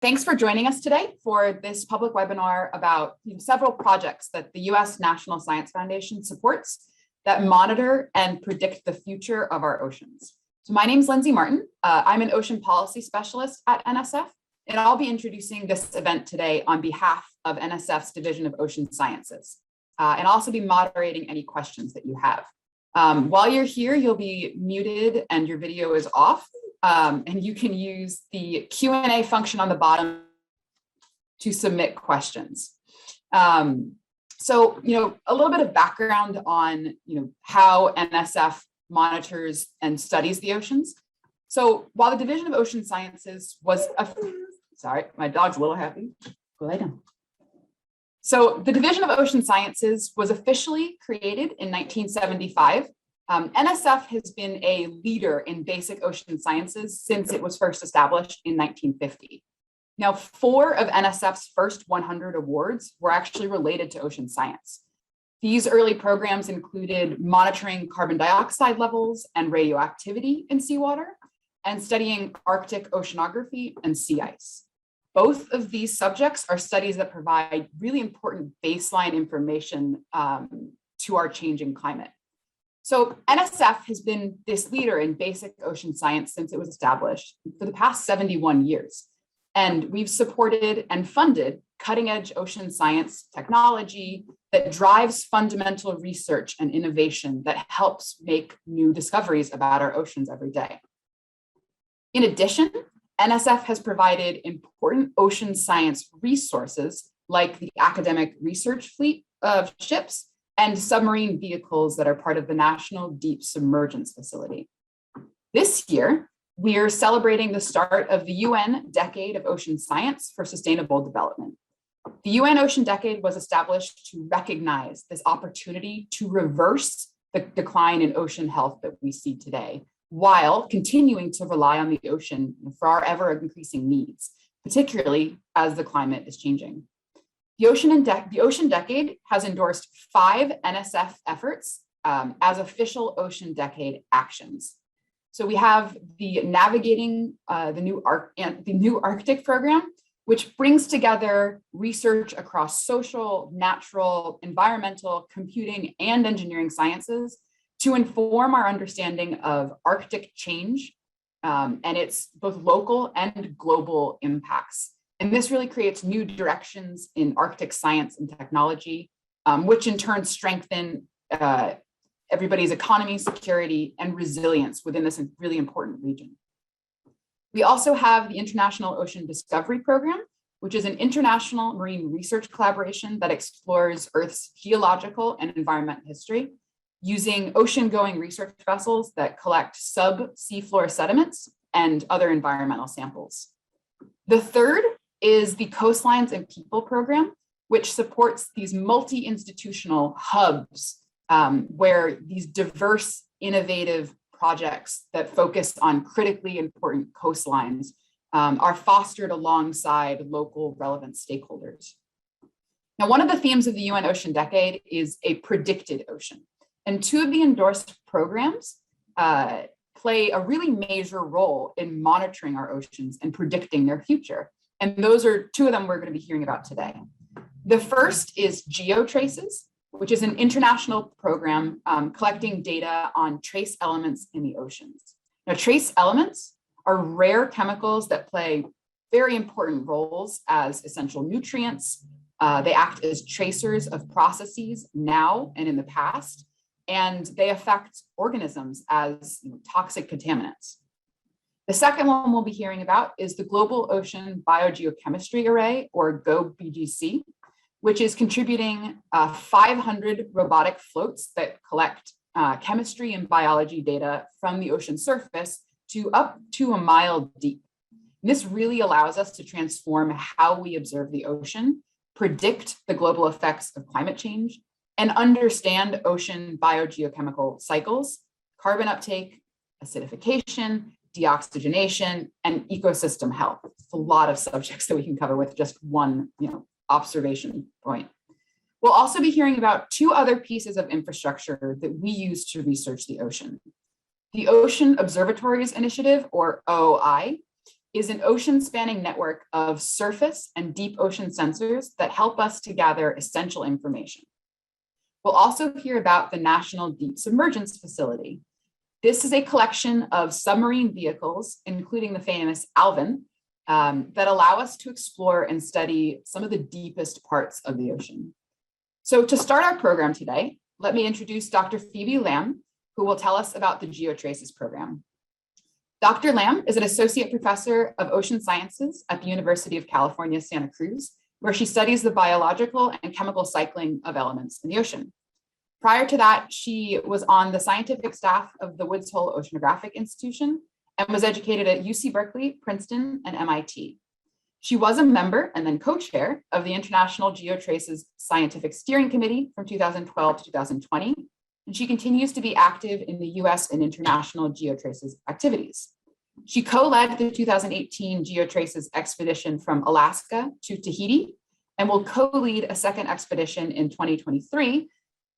Thanks for joining us today for this public webinar about several projects that the U.S. National Science Foundation supports that monitor and predict the future of our oceans. So my name is Lindsay Martin. I'm an ocean policy specialist at NSF, and I'll be introducing this event today on behalf of NSF's Division of Ocean Sciences, and I'll also be moderating any questions that you have. While you're here, you'll be muted and your video is off. And you can use the Q&A function on the bottom to submit questions. So, a little bit of background on, how NSF monitors and studies the oceans. So while the Division of Ocean Sciences was, sorry, my dog's a little happy. Go lay down. So the Division of Ocean Sciences was officially created in 1975. NSF has been a leader in basic ocean sciences since it was first established in 1950. Now, 4 of NSF's first 100 awards were actually related to ocean science. These early programs included monitoring carbon dioxide levels and radioactivity in seawater and studying Arctic oceanography and sea ice. Both of these subjects are studies that provide really important baseline information to our changing climate. So NSF has been this leader in basic ocean science since it was established for the past 71 years. And we've supported and funded cutting-edge ocean science technology that drives fundamental research and innovation that helps make new discoveries about our oceans every day. In addition, NSF has provided important ocean science resources like the academic research fleet of ships and submarine vehicles that are part of the National Deep Submergence Facility. This year, we are celebrating the start of the UN Decade of Ocean Science for Sustainable Development. The UN Ocean Decade was established to recognize this opportunity to reverse the decline in ocean health that we see today, while continuing to rely on the ocean for our ever-increasing needs, particularly as the climate is changing. The Ocean Decade has endorsed 5 NSF efforts as official Ocean Decade actions. So we have the Navigating the New Arctic program, which brings together research across social, natural, environmental, computing, and engineering sciences to inform our understanding of Arctic change and its both local and global impacts. And this really creates new directions in Arctic science and technology, which in turn strengthen everybody's economy, security, and resilience within this really important region. We also have the International Ocean Discovery Program, which is an international marine research collaboration that explores Earth's geological and environmental history using ocean-going research vessels that collect sub-seafloor sediments and other environmental samples. The third is the Coastlines and People program, which supports these multi-institutional hubs where these diverse, innovative projects that focus on critically important coastlines are fostered alongside local relevant stakeholders. Now, one of the themes of the UN Ocean Decade is a predicted ocean. And 2 of the endorsed programs play a really major role in monitoring our oceans and predicting their future. And those are 2 of them we're going to be hearing about today. The first is GeoTraces, which is an international program collecting data on trace elements in the oceans. Now, trace elements are rare chemicals that play very important roles as essential nutrients. They act as tracers of processes now and in the past, and they affect organisms as toxic contaminants. The second one we'll be hearing about is the Global Ocean Biogeochemistry Array, or GOBGC, which is contributing 500 robotic floats that collect chemistry and biology data from the ocean surface to up to a mile deep. And this really allows us to transform how we observe the ocean, predict the global effects of climate change, and understand ocean biogeochemical cycles, carbon uptake, acidification, deoxygenation, and ecosystem health. It's a lot of subjects that we can cover with just one observation point. We'll also be hearing about 2 other pieces of infrastructure that we use to research the ocean. The Ocean Observatories Initiative, or OOI, is an ocean-spanning network of surface and deep ocean sensors that help us to gather essential information. We'll also hear about the National Deep Submergence Facility. This is a collection of submarine vehicles, including the famous Alvin, that allow us to explore and study some of the deepest parts of the ocean. So to start our program today, let me introduce Dr. Phoebe Lamb, who will tell us about the GeoTraces program. Dr. Lamb is an associate professor of ocean sciences at the University of California, Santa Cruz, where she studies the biological and chemical cycling of elements in the ocean. Prior to that, she was on the scientific staff of the Woods Hole Oceanographic Institution and was educated at UC Berkeley, Princeton, and MIT. She was a member and then co-chair of the International GeoTraces Scientific Steering Committee from 2012 to 2020, and she continues to be active in the US and international GeoTraces activities. She co-led the 2018 GeoTraces expedition from Alaska to Tahiti and will co-lead a second expedition in 2023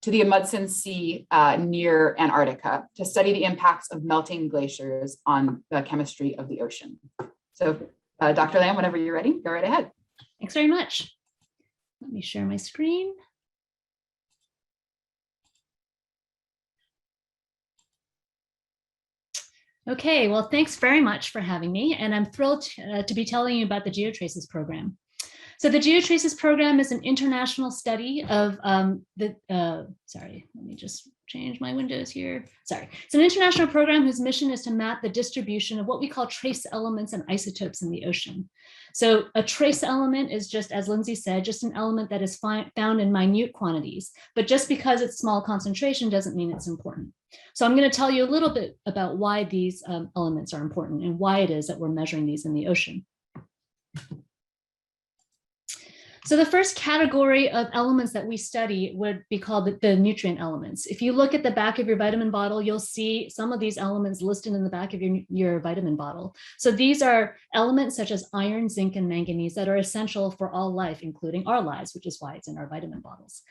to the Amundsen Sea near Antarctica to study the impacts of melting glaciers on the chemistry of the ocean. So Dr. Lamb, whenever you're ready, go right ahead. Thanks very much. Let me share my screen. Okay, well, thanks very much for having me, and I'm thrilled to be telling you about the GeoTraces program. So the GeoTraces program is an international study of sorry, let me just change my windows here. Sorry, it's an international program whose mission is to map the distribution of what we call trace elements and isotopes in the ocean. So a trace element is, just as Lindsay said, just an element that is found in minute quantities, but just because it's small concentration doesn't mean it's important. So I'm going to tell you a little bit about why these elements are important and why it is that we're measuring these in the ocean. So the first category of elements that we study would be called the nutrient elements. If you look at the back of your vitamin bottle, you'll see some of these elements listed in the back of your vitamin bottle. So these are elements such as iron, zinc, and manganese that are essential for all life, including our lives, which is why it's in our vitamin bottles.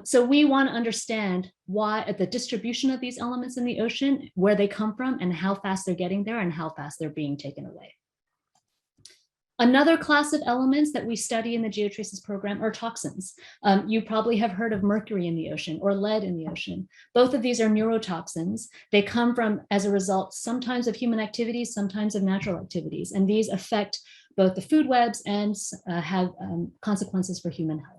So we want to understand why the distribution of these elements in the ocean, where they come from, and how fast they're getting there, and how fast they're being taken away. Another class of elements that we study in the GeoTraces program are toxins. You probably have heard of mercury in the ocean or lead in the ocean. Both of these are neurotoxins. They come from, as a result, sometimes of human activities, sometimes of natural activities, and these affect both the food webs and have consequences for human health.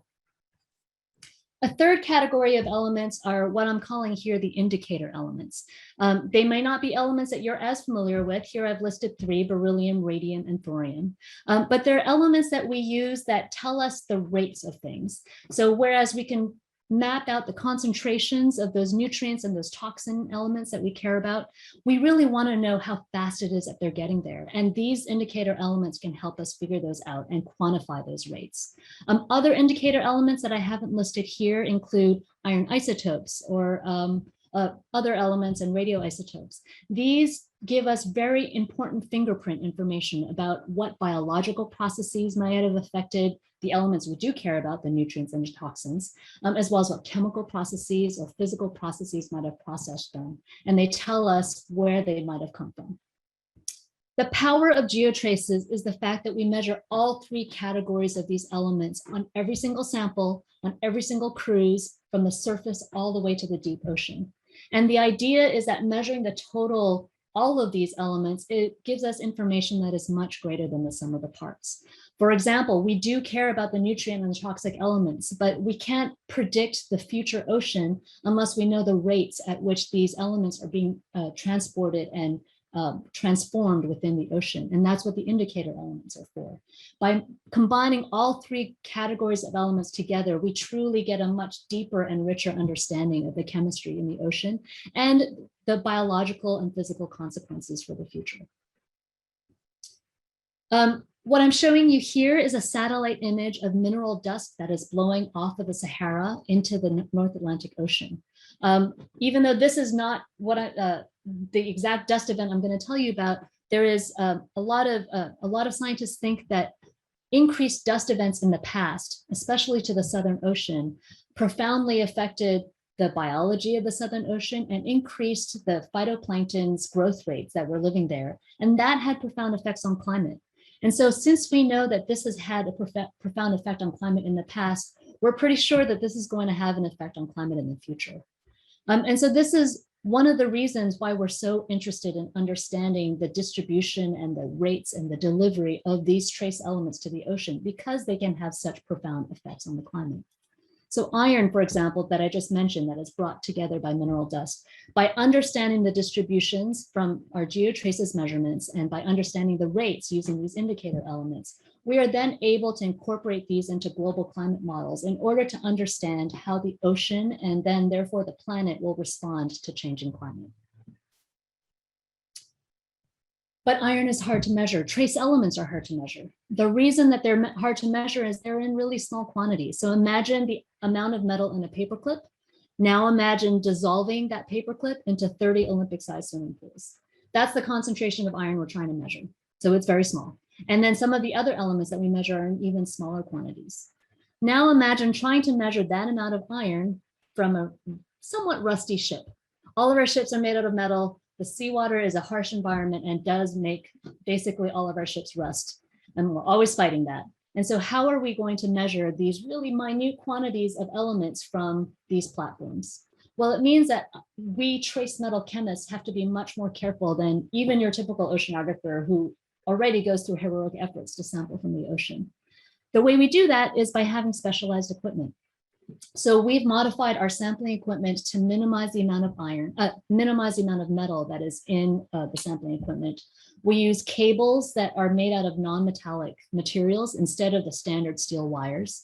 A third category of elements are what I'm calling here the indicator elements. They may not be elements that you're as familiar with. Here I've listed three: beryllium, radium, and thorium. But they're elements that we use that tell us the rates of things. So whereas we can map out the concentrations of those nutrients and those toxin elements that we care about, we really want to know how fast it is that they're getting there. And these indicator elements can help us figure those out and quantify those rates. Other indicator elements that I haven't listed here include iron isotopes or other elements and radioisotopes. These give us very important fingerprint information about what biological processes might have affected the elements we do care about, the nutrients and the toxins, as well as what chemical processes or physical processes might have processed them. And they tell us where they might have come from. The power of GeoTraces is the fact that we measure all three categories of these elements on every single sample, on every single cruise, from the surface all the way to the deep ocean. And the idea is that measuring the total, all of these elements, it gives us information that is much greater than the sum of the parts. For example, we do care about the nutrient and the toxic elements, but we can't predict the future ocean unless we know the rates at which these elements are being transported and transformed within the ocean. And that's what the indicator elements are for. By combining all three categories of elements together, we truly get a much deeper and richer understanding of the chemistry in the ocean and the biological and physical consequences for the future. What I'm showing you here is a satellite image of mineral dust that is blowing off of the Sahara into the North Atlantic Ocean. Even though this is not what the exact dust event I'm going to tell you about, there is a lot of scientists think that increased dust events in the past, especially to the Southern Ocean, profoundly affected the biology of the Southern Ocean and increased the phytoplankton's growth rates that were living there. And that had profound effects on climate. And so since we know that this has had a profound effect on climate in the past, we're pretty sure that this is going to have an effect on climate in the future. And so this is one of the reasons why we're so interested in understanding the distribution and the rates and the delivery of these trace elements to the ocean, because they can have such profound effects on the climate. So iron, for example, that I just mentioned, that is brought together by mineral dust, by understanding the distributions from our geotraces measurements and by understanding the rates using these indicator elements, we are then able to incorporate these into global climate models in order to understand how the ocean and then therefore the planet will respond to changing climate. But iron is hard to measure. Trace elements are hard to measure. The reason that they're hard to measure is they're in really small quantities. So imagine the amount of metal in a paperclip. Now imagine dissolving that paperclip into 30 Olympic-sized swimming pools. That's the concentration of iron we're trying to measure. So it's very small. And then some of the other elements that we measure are in even smaller quantities. Now imagine trying to measure that amount of iron from a somewhat rusty ship. All of our ships are made out of metal. The seawater is a harsh environment and does make basically all of our ships rust. And we're always fighting that. And so how are we going to measure these really minute quantities of elements from these platforms? Well, it means that we trace metal chemists have to be much more careful than even your typical oceanographer who already goes through heroic efforts to sample from the ocean. The way we do that is by having specialized equipment. So we've modified our sampling equipment to minimize the amount of minimize the amount of metal that is in the sampling equipment. We use cables that are made out of non-metallic materials instead of the standard steel wires.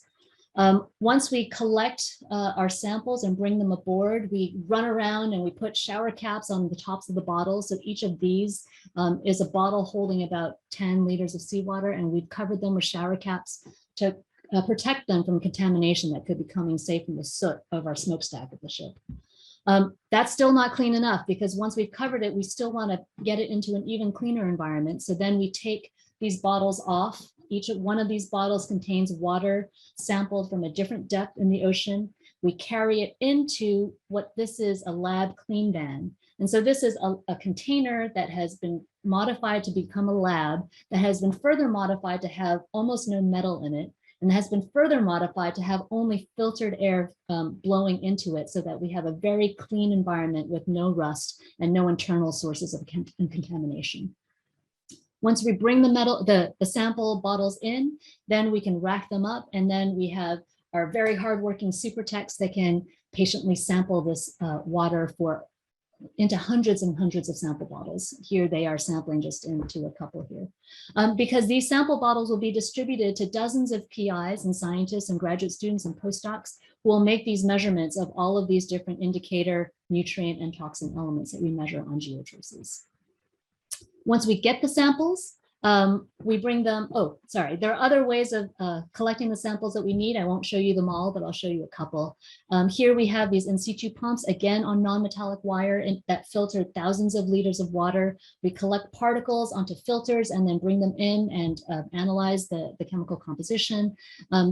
Once we collect our samples and bring them aboard, we run around and we put shower caps on the tops of the bottles. So each of these is a bottle holding about 10 liters of seawater, and we've covered them with shower caps to protect them from contamination that could be coming, say, from the soot of our smokestack of the ship. That's still not clean enough, because once we've covered it, we still want to get it into an even cleaner environment. So then we take these bottles off. Each one of these bottles contains water sampled from a different depth in the ocean. We carry it into what this is, a lab clean van. And so this is a container that has been modified to become a lab, that has been further modified to have almost no metal in it, and has been further modified to have only filtered air blowing into it, so that we have a very clean environment with no rust and no internal sources of contamination. Once we bring the sample bottles in, then we can rack them up, and then we have our very hardworking super techs that can patiently sample this water into hundreds and hundreds of sample bottles. Here they are sampling just into a couple here. Because these sample bottles will be distributed to dozens of PIs and scientists and graduate students and postdocs who will make these measurements of all of these different indicator, nutrient, and toxin elements that we measure on geotraces. Once we get the samples, we bring them, there are other ways of collecting the samples that we need. I won't show you them all, but I'll show you a couple. Here we have these in situ pumps, again on non-metallic wire that filter thousands of liters of water. We collect particles onto filters and then bring them in and analyze the chemical composition.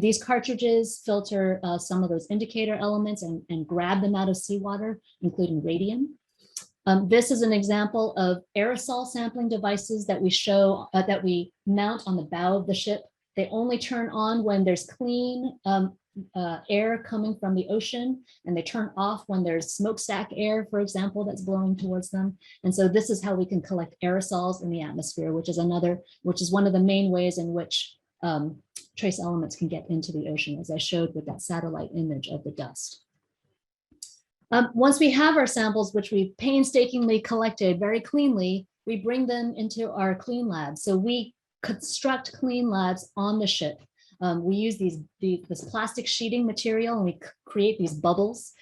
These cartridges filter some of those indicator elements and grab them out of seawater, including radium. This is an example of aerosol sampling devices that we show, that we mount on the bow of the ship. They only turn on when there's clean air coming from the ocean, and they turn off when there's smokestack air, for example, that's blowing towards them. And so this is how we can collect aerosols in the atmosphere, which is one of the main ways in which trace elements can get into the ocean, as I showed with that satellite image of the dust. Once we have our samples, which we've painstakingly collected very cleanly, we bring them into our clean labs. So we construct clean labs on the ship. We use this plastic sheeting material, and we create these bubbles.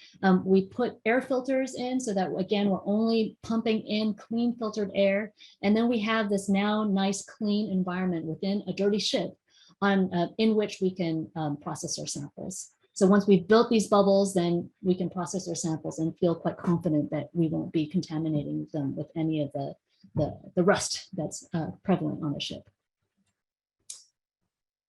We put air filters in so that, again, we're only pumping in clean filtered air. And then we have this now nice clean environment within a dirty ship in which we can process our samples. So once we've built these bubbles, then we can process our samples and feel quite confident that we won't be contaminating them with any of the rust that's prevalent on the ship.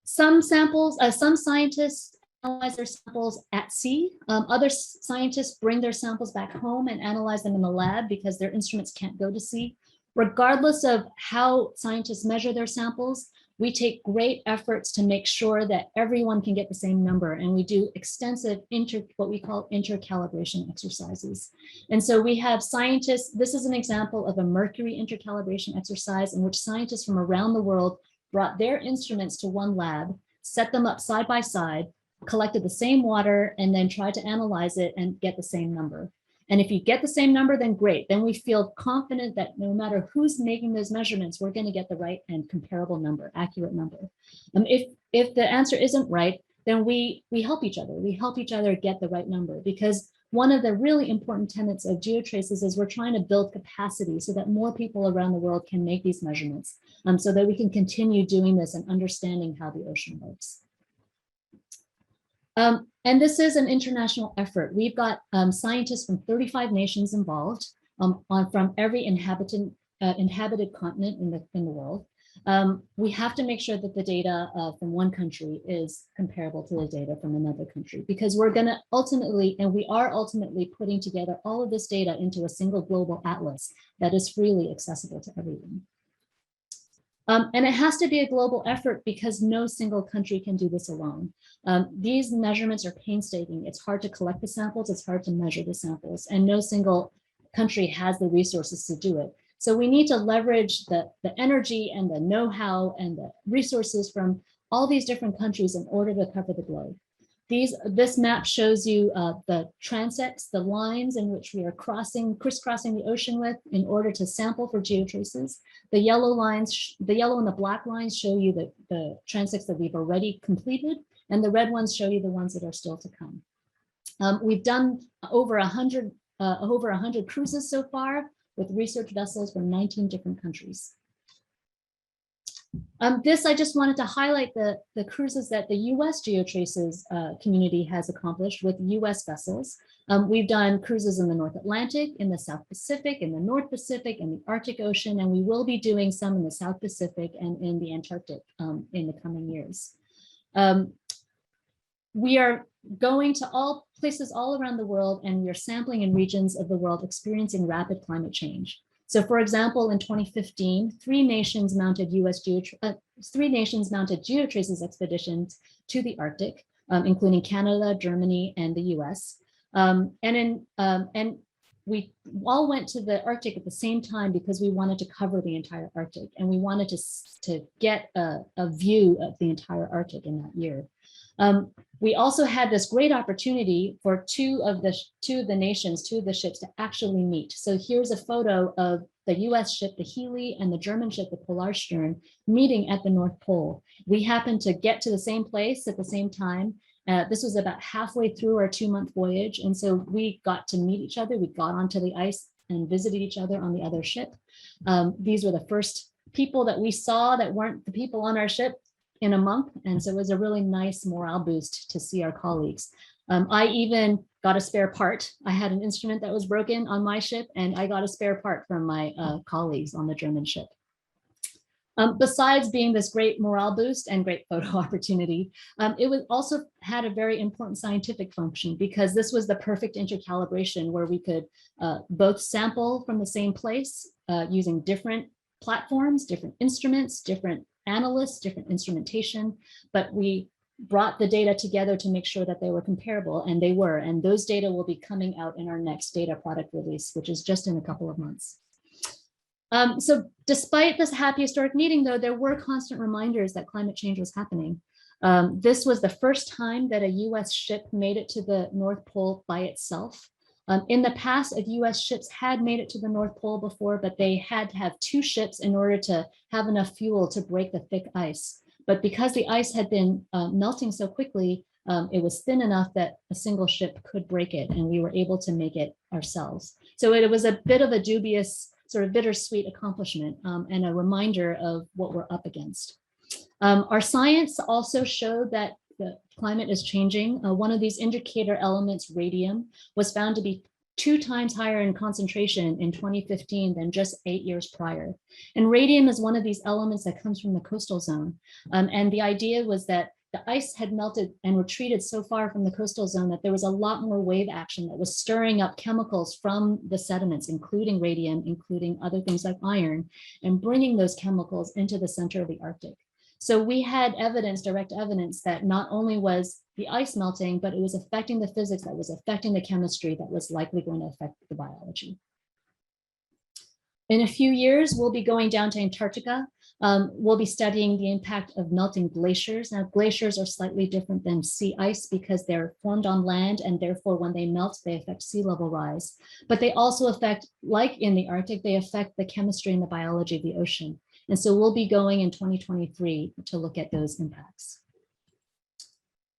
Some scientists analyze their samples at sea. Other scientists bring their samples back home and analyze them in the lab because their instruments can't go to sea. Regardless of how scientists measure their samples, we take great efforts to make sure that everyone can get the same number. And we do extensive what we call intercalibration exercises. And so we have scientists, this is an example of a mercury intercalibration exercise in which scientists from around the world brought their instruments to one lab, set them up side by side, collected the same water, and then tried to analyze it and get the same number. And if you get the same number, then great. Then we feel confident that no matter who's making those measurements, we're going to get the right and comparable number, accurate number. If the answer isn't right, then we help each other. We help each other get the right number, because one of the really important tenets of GeoTraces is we're trying to build capacity so that more people around the world can make these measurements, so that we can continue doing this and understanding how the ocean works. And this is an international effort. We've got scientists from 35 nations involved, from every inhabited continent in the world. We have to make sure that the data from one country is comparable to the data from another country, because we're going to ultimately, and we are ultimately putting together all of this data into a single global atlas that is freely accessible to everyone. And it has to be a global effort because no single country can do this alone. These measurements are painstaking. It's hard to collect the samples, it's hard to measure the samples, and no single country has the resources to do it. So we need to leverage the energy and the know-how and the resources from all these different countries in order to cover the globe. This map shows you the transects, the lines in which we are crisscrossing the ocean with in order to sample for geotraces. The yellow lines, the yellow and the black lines show you the transects that we've already completed, and the red ones show you the ones that are still to come. We've done over 100 cruises so far with research vessels from 19 different countries. I just wanted to highlight the cruises that the US GeoTraces community has accomplished with US vessels. We've done cruises in the North Atlantic, in the South Pacific, in the North Pacific, in the Arctic Ocean, and we will be doing some in the South Pacific and in the Antarctic in the coming years. We are going to all places all around the world, and we are sampling in regions of the world experiencing rapid climate change. So for example, in 2015, three nations mounted GeoTraces expeditions to the Arctic, including Canada, Germany, and the US. And we all went to the Arctic at the same time because we wanted to cover the entire Arctic, and we wanted to get a view of the entire Arctic in that year. We also had this great opportunity for two of the ships to actually meet. So here's a photo of the US ship, the Healy, and the German ship, the Polarstern, meeting at the North Pole. We happened to get to the same place at the same time. This was about halfway through our 2-month voyage. And so we got to meet each other. We got onto the ice and visited each other on the other ship. These were the first people that we saw that weren't the people on our ship in a month. And so it was a really nice morale boost to see our colleagues. I even got a spare part. I had an instrument that was broken on my ship, and I got a spare part from my colleagues on the German ship. Besides being this great morale boost and great photo opportunity, it also had a very important scientific function, because this was the perfect intercalibration where we could both sample from the same place using different platforms, different instruments, different analysts, different instrumentation, but we brought the data together to make sure that they were comparable, and they were, and those data will be coming out in our next data product release, which is just in a couple of months. So despite this happy historic meeting, though, there were constant reminders that climate change was happening. This was the first time that a US ship made it to the North Pole by itself. In the past, US ships had made it to the North Pole before, but they had to have 2 ships in order to have enough fuel to break the thick ice. But because the ice had been melting so quickly, it was thin enough that a single ship could break it, and we were able to make it ourselves. So it was a bit of a dubious, sort of bittersweet accomplishment, and a reminder of what we're up against. Our science also showed that the climate is changing. One of these indicator elements, radium, was found to be 2 times higher in concentration in 2015 than just 8 years prior. And radium is one of these elements that comes from the coastal zone. And the idea was that the ice had melted and retreated so far from the coastal zone that there was a lot more wave action that was stirring up chemicals from the sediments, including radium, including other things like iron, and bringing those chemicals into the center of the Arctic. So we had evidence, direct evidence, that not only was the ice melting, but it was affecting the physics, that was affecting the chemistry, that was likely going to affect the biology. In a few years, we'll be going down to Antarctica. We'll be studying the impact of melting glaciers. Now, glaciers are slightly different than sea ice because they're formed on land, and therefore when they melt, they affect sea level rise. But they also affect, like in the Arctic, they affect the chemistry and the biology of the ocean. And so we'll be going in 2023 to look at those impacts.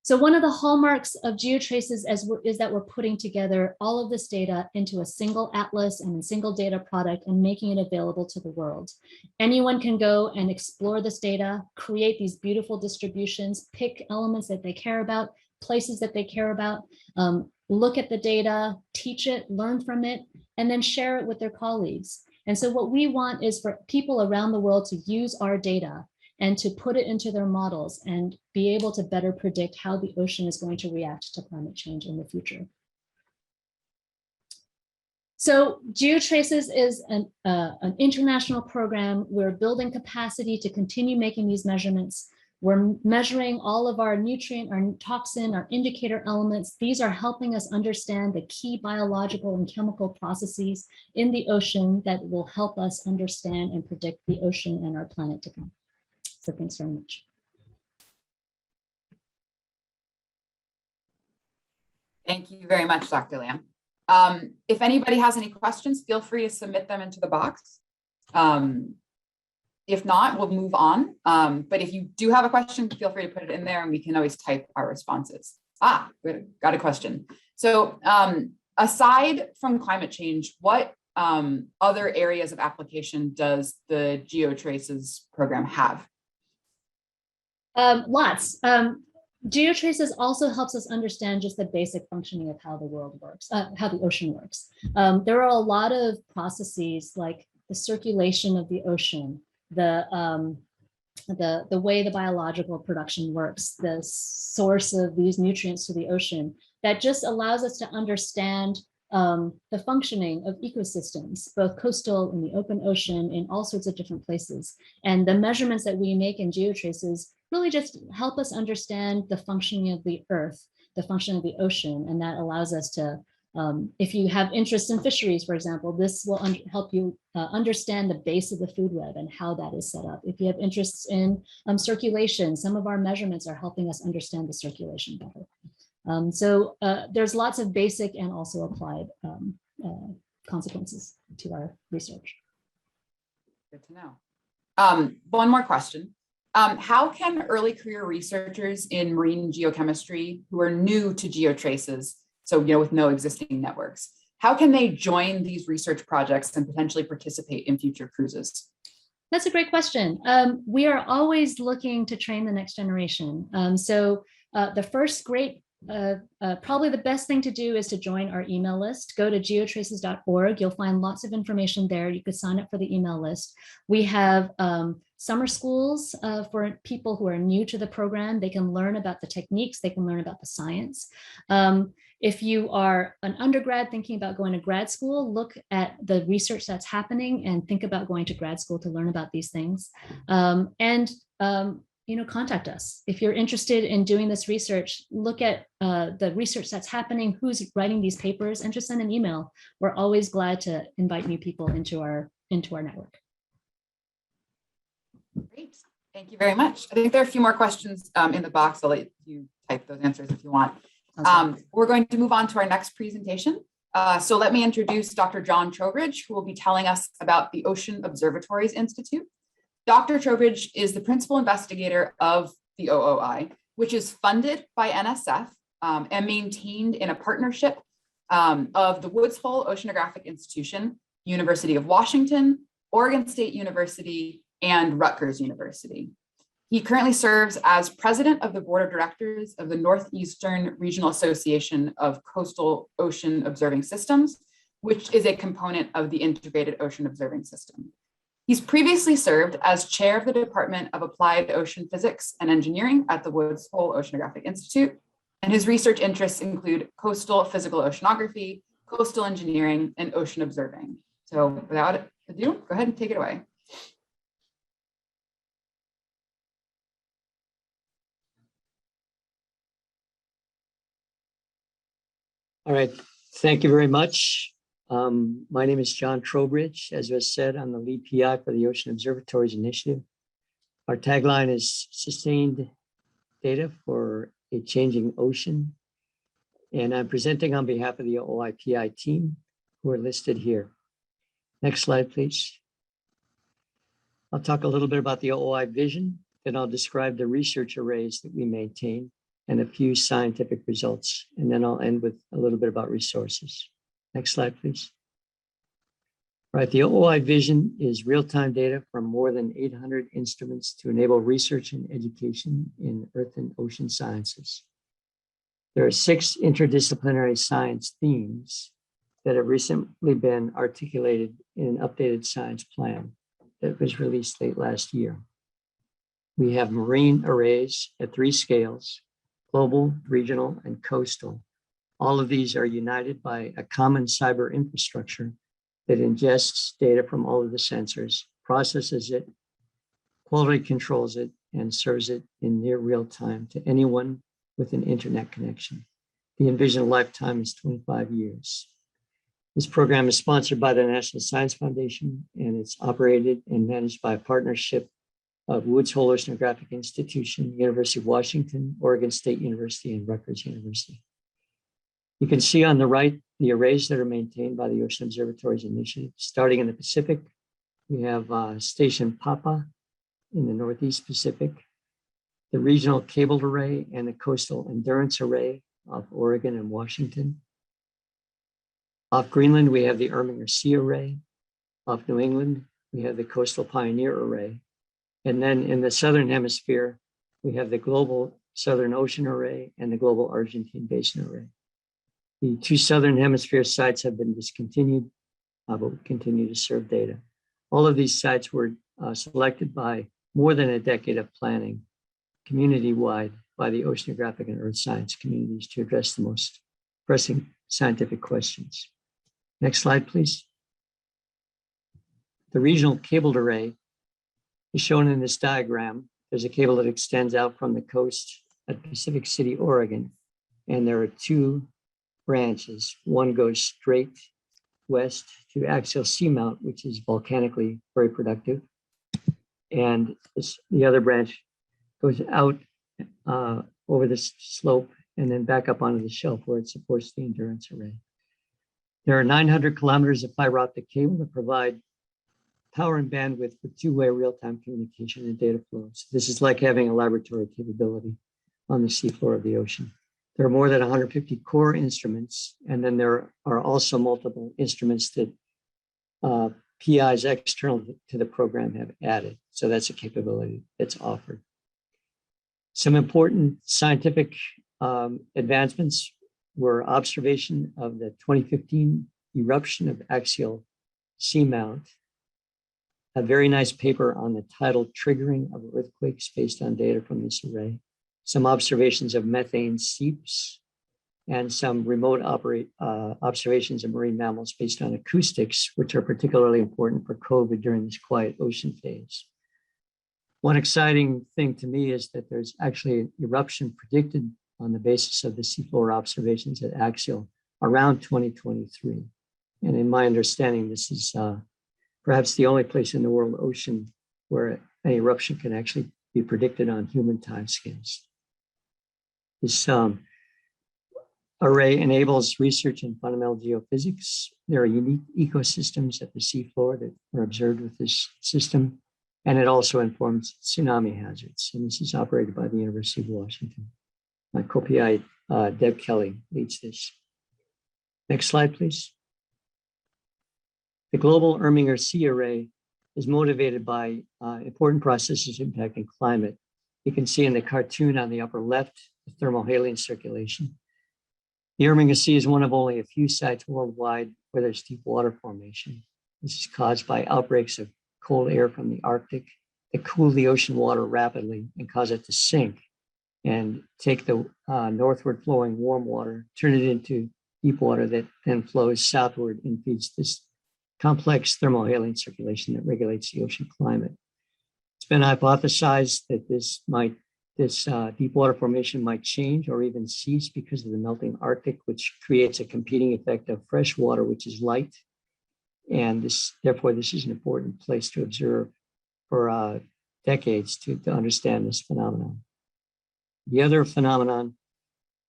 So one of the hallmarks of GeoTraces is that we're putting together all of this data into a single atlas and a single data product and making it available to the world. Anyone can go and explore this data, create these beautiful distributions, pick elements that they care about, places that they care about, look at the data, teach it, learn from it, and then share it with their colleagues. And so what we want is for people around the world to use our data and to put it into their models and be able to better predict how the ocean is going to react to climate change in the future. So GeoTraces is an international program. We're building capacity to continue making these measurements. We're measuring all of our nutrient, our toxin, our indicator elements. These are helping us understand the key biological and chemical processes in the ocean that will help us understand and predict the ocean and our planet to come. So thanks very much. Thank you very much, Dr. Lamb. If anybody has any questions, feel free to submit them into the box. If not, we'll move on. But if you do have a question, feel free to put it in there and we can always type our responses. Good, got a question. So aside from climate change, what other areas of application does the GeoTraces program have? Lots. GeoTraces also helps us understand just the basic functioning of how the world works, how the ocean works. There are a lot of processes like the circulation of the ocean, the way the biological production works, the source of these nutrients to the ocean, that just allows us to understand the functioning of ecosystems, both coastal and the open ocean, in all sorts of different places. And the measurements that we make in GeoTraces really just help us understand the functioning of the earth, the function of the ocean, and that allows us to, if you have interest in fisheries, for example, this will help you understand the base of the food web and how that is set up. If you have interests in circulation, some of our measurements are helping us understand the circulation better. So there's lots of basic and also applied consequences to our research. Good to know. One more question. How can early career researchers in marine geochemistry who are new to GeoTraces, so with no existing networks, how can they join these research projects and potentially participate in future cruises? That's a great question. We are always looking to train the next generation. So the first great probably the best thing to do is to join our email list. Go to geotraces.org. You'll find lots of information there. You could sign up for the email list. We have summer schools for people who are new to the program. They can learn about the techniques. They can learn about the science. If you are an undergrad thinking about going to grad school, look at the research that's happening and think about going to grad school to learn about these things. Contact us. If you're interested in doing this research, look at the research that's happening, who's writing these papers, and just send an email. We're always glad to invite new people into our network. Great. Thank you very much. I think there are a few more questions in the box. I'll let you type those answers if you want. We're going to move on to our next presentation. So let me introduce Dr. John Trowbridge, who will be telling us about the Ocean Observatories Institute. Dr. Trowbridge is the principal investigator of the OOI, which is funded by NSF and maintained in a partnership of the Woods Hole Oceanographic Institution, University of Washington, Oregon State University, and Rutgers University. He currently serves as president of the board of directors of the Northeastern Regional Association of Coastal Ocean Observing Systems, which is a component of the Integrated Ocean Observing System. He's previously served as chair of the Department of Applied Ocean Physics and Engineering at the Woods Hole Oceanographic Institute, and his research interests include coastal physical oceanography, coastal engineering, and ocean observing. So without ado, go ahead and take it away. All right, thank you very much. My name is John Trowbridge. As was said, I'm the lead PI for the Ocean Observatories Initiative. Our tagline is sustained data for a changing ocean. And I'm presenting on behalf of the OIPI team who are listed here. Next slide, please. I'll talk a little bit about the OI vision, then I'll describe the research arrays that we maintain and a few scientific results. And then I'll end with a little bit about resources. Next slide, please. All right, the OI vision is real-time data from more than 800 instruments to enable research and education in earth and ocean sciences. There are 6 interdisciplinary science themes that have recently been articulated in an updated science plan that was released late last year. We have marine arrays at 3 scales: global, regional, and coastal. All of these are united by a common cyber infrastructure that ingests data from all of the sensors, processes it, quality controls it, and serves it in near real time to anyone with an internet connection. The envisioned lifetime is 25 years. This program is sponsored by the National Science Foundation, and it's operated and managed by a partnership of Woods Hole Oceanographic Institution, University of Washington, Oregon State University, and Rutgers University. You can see on the right the arrays that are maintained by the Ocean Observatories Initiative. Starting in the Pacific, we have Station Papa in the Northeast Pacific, the Regional Cabled Array, and the Coastal Endurance Array off Oregon and Washington. Off Greenland, we have the Erminger Sea Array. Off New England, we have the Coastal Pioneer Array. And then in the Southern Hemisphere, we have the Global Southern Ocean Array and the Global Argentine Basin Array. The 2 Southern Hemisphere sites have been discontinued, but we continue to serve data. All of these sites were selected by more than a decade of planning, community-wide, by the oceanographic and earth science communities to address the most pressing scientific questions. Next slide, please. The Regional Cabled Array is shown in this diagram. There's a cable that extends out from the coast at Pacific City, Oregon, and there are 2 branches. One goes straight west to axial seamount, which is volcanically very productive. And the other branch goes out over the slope and then back up onto the shelf where it supports the endurance array. There are 900 kilometers of fiber optic cable that provide power and bandwidth for 2-way real-time communication and data flows. This is like having a laboratory capability on the seafloor of the ocean. There are more than 150 core instruments, and then there are also multiple instruments that PIs external to the program have added. So that's a capability that's offered. Some important scientific advancements were observation of the 2015 eruption of axial seamount, a very nice paper on the tidal triggering of earthquakes based on data from this array, some observations of methane seeps, and some remote observations of marine mammals based on acoustics, which are particularly important for COVID during this quiet ocean phase. One exciting thing to me is that there's actually an eruption predicted on the basis of the seafloor observations at Axial around 2023. And in my understanding, this is perhaps the only place in the world ocean where an eruption can actually be predicted on human timescales. This array enables research in fundamental geophysics. There are unique ecosystems at the seafloor that are observed with this system, and it also informs tsunami hazards. And this is operated by the University of Washington. My co-PI, Deb Kelly, leads this. Next slide, please. The Global Erminger Sea Array is motivated by important processes impacting climate. You can see in the cartoon on the upper left, the thermohaline circulation. The Erminger Sea is one of only a few sites worldwide where there's deep water formation. This is caused by outbreaks of cold air from the Arctic that cool the ocean water rapidly and cause it to sink and take the northward flowing warm water, turn it into deep water that then flows southward and feeds this complex thermohaline circulation that regulates the ocean climate. It's been hypothesized that this deep water formation might change or even cease because of the melting Arctic, which creates a competing effect of fresh water, which is light. And therefore, this is an important place to observe for decades to understand this phenomenon. The other phenomenon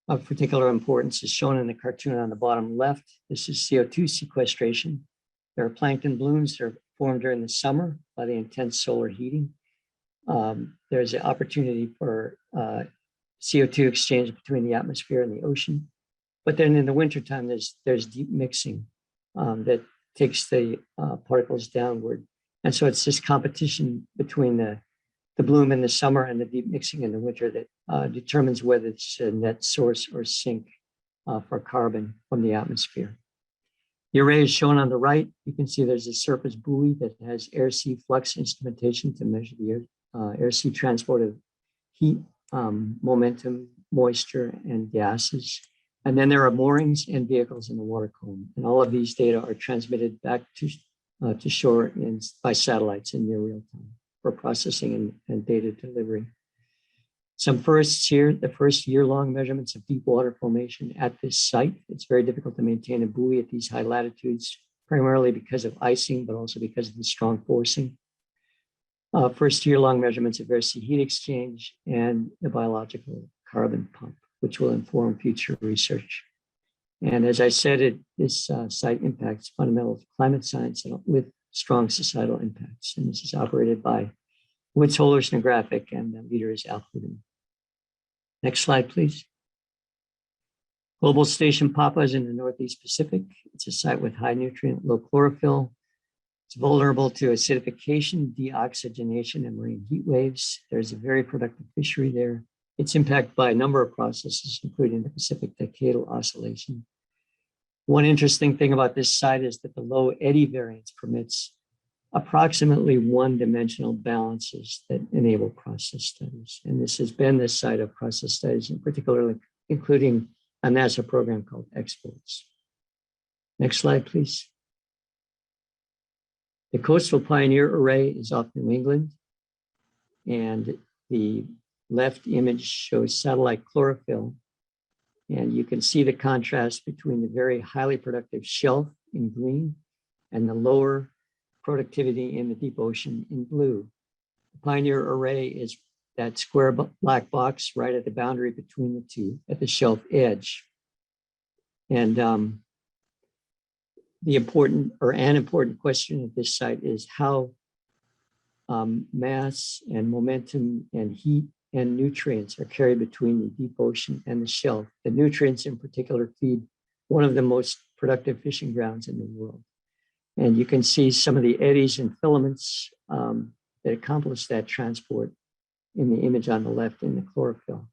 of particular importance is shown in the cartoon on the bottom left. This is CO2 sequestration. There are plankton blooms that are formed during the summer by the intense solar heating. There's an opportunity for CO2 exchange between the atmosphere and the ocean. But then in the wintertime, there's deep mixing that takes the particles downward. And so it's this competition between the bloom in the summer and the deep mixing in the winter that determines whether it's a net source or sink for carbon from the atmosphere. The array is shown on the right. You can see there's a surface buoy that has air-sea flux instrumentation to measure the air-sea transport of heat, momentum, moisture, and gases. And then there are moorings and vehicles in the water column. And all of these data are transmitted back to shore by satellites in near real time for processing and data delivery. Some firsts here, the first year-long measurements of deep water formation at this site. It's very difficult to maintain a buoy at these high latitudes, primarily because of icing, but also because of the strong forcing. First year-long measurements of air-sea heat exchange and the biological carbon pump, which will inform future research. And as I said, this site impacts fundamental climate science with strong societal impacts. And this is operated by Woods Hole Oceanographic, and the leader is Al Hooten. Next slide, please. Global Station Papa is in the Northeast Pacific. It's a site with high nutrient, low chlorophyll. It's vulnerable to acidification, deoxygenation, and marine heat waves. There's a very productive fishery there. It's impacted by a number of processes, including the Pacific Decadal Oscillation. One interesting thing about this site is that the low eddy variance permits approximately one-dimensional balances that enable process studies. And this has been the site of process studies, in particular, including a NASA program called Exports. Next slide, please. The Coastal Pioneer Array is off New England, and the left image shows satellite chlorophyll. And you can see the contrast between the very highly productive shelf in green and the lower productivity in the deep ocean in blue. The Pioneer Array is that square black box right at the boundary between the two at the shelf edge. And an important question at this site is how mass and momentum and heat and nutrients are carried between the deep ocean and the shelf. The nutrients in particular feed one of the most productive fishing grounds in the world. And you can see some of the eddies and filaments that accomplish that transport in the image on the left in the chlorophyll.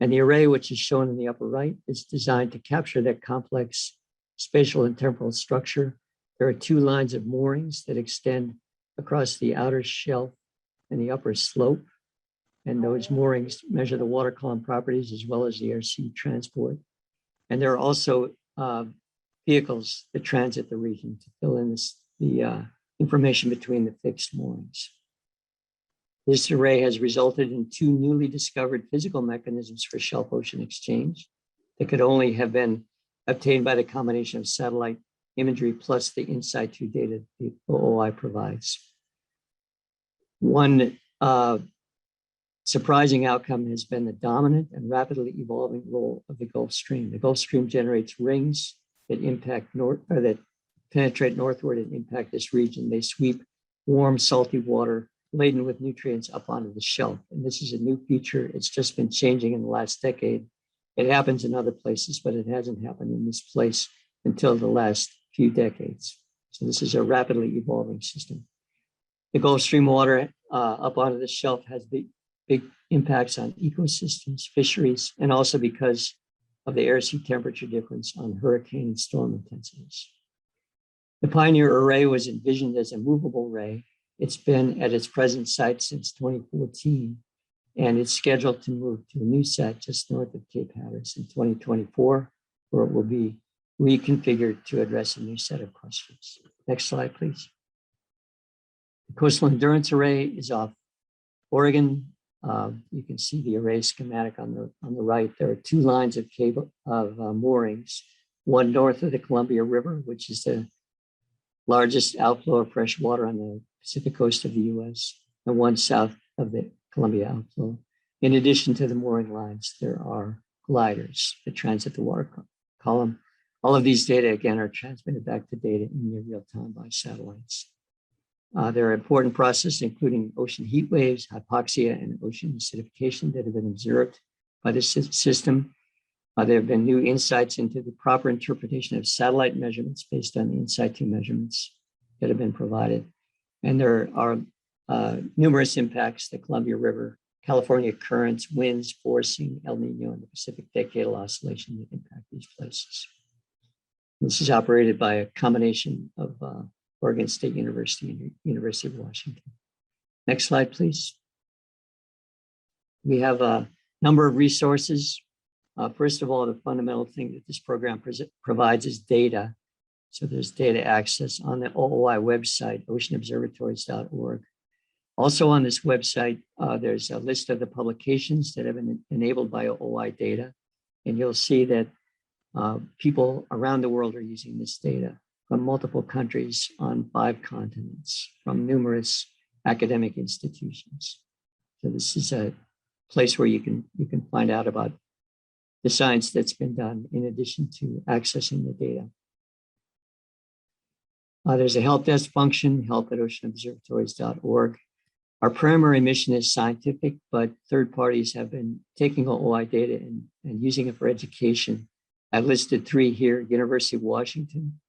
And the array, which is shown in the upper right, is designed to capture that complex spatial and temporal structure. There are two lines of moorings that extend across the outer shelf and the upper slope. And those moorings measure the water column properties as well as the air-sea transport. And there are also vehicles that transit the region to fill in the information between the fixed moorings. This array has resulted in two newly discovered physical mechanisms for shelf-ocean exchange that could only have been obtained by the combination of satellite imagery plus the in situ data the OOI provides. One surprising outcome has been the dominant and rapidly evolving role of the Gulf Stream. The Gulf Stream generates rings that that penetrate northward and impact this region. They sweep warm, salty water laden with nutrients up onto the shelf. And this is a new feature. It's just been changing in the last decade. It happens in other places, but it hasn't happened in this place until the last few decades. So this is a rapidly evolving system. The Gulf Stream water up onto the shelf has big impacts on ecosystems, fisheries, and also because of the air-sea temperature difference on hurricane and storm intensities. The Pioneer Array was envisioned as a movable array. It's been at its present site since 2014, and it's scheduled to move to a new site just north of Cape Hatteras in 2024, where it will be reconfigured to address a new set of questions. Next slide, please. The Coastal Endurance Array is off Oregon. You can see the array schematic on the right. There are two lines of cable moorings, one north of the Columbia River, which is the largest outflow of fresh water on the Pacific coast of the US, and one south of the Columbia outflow. In addition to the mooring lines, there are gliders that transit the water column. All of these data, again, are transmitted back to data in near real time by satellites. There are important processes, including ocean heat waves, hypoxia, and ocean acidification that have been observed by this system. There have been new insights into the proper interpretation of satellite measurements based on the in situ measurements that have been provided. And there are numerous impacts: the Columbia River, California currents, winds, forcing, El Nino, and the Pacific Decadal Oscillation that impact these places. This is operated by a combination of Oregon State University and University of Washington. Next slide, please. We have a number of resources. First of all, the fundamental thing that this program provides is data. So there's data access on the OOI website, oceanobservatories.org. Also on this website, there's a list of the publications that have been enabled by OOI data. And you'll see that people around the world are using this data from multiple countries on 5 continents, from numerous academic institutions. So this is a place where you can find out about the science that's been done in addition to accessing the data. There's a help desk function, help@oceanobservatories.org. Our primary mission is scientific, but third parties have been taking OOI data and using it for education. I listed 3 here: University of Washington,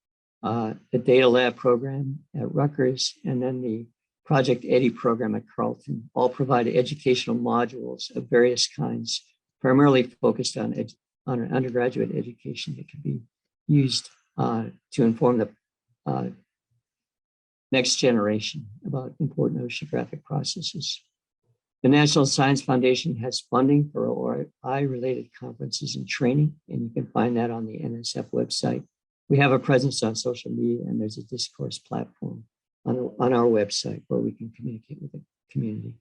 the Data Lab program at Rutgers, and then the Project EDDI program at Carleton. All provide educational modules of various kinds, primarily focused on an undergraduate education that can be used to inform the next generation about important oceanographic processes. The National Science Foundation has funding for OOI-related conferences and training, and you can find that on the NSF website. We have a presence on social media, and there's a discourse platform on our website where we can communicate with the community.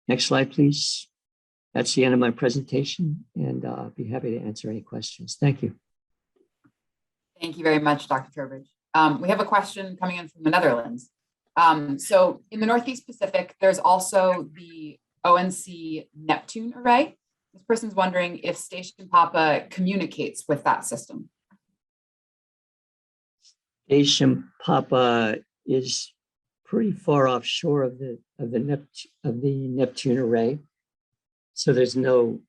Next slide, please. That's the end of my presentation, and I'll be happy to answer any questions. Thank you. Thank you very much, Dr. Trowbridge. We have a question coming in from the Netherlands. So in the Northeast Pacific, there's also the ONC Neptune array. This person's wondering if Station Papa communicates with that system. Station Papa is pretty far offshore of the Neptune array. So there's no,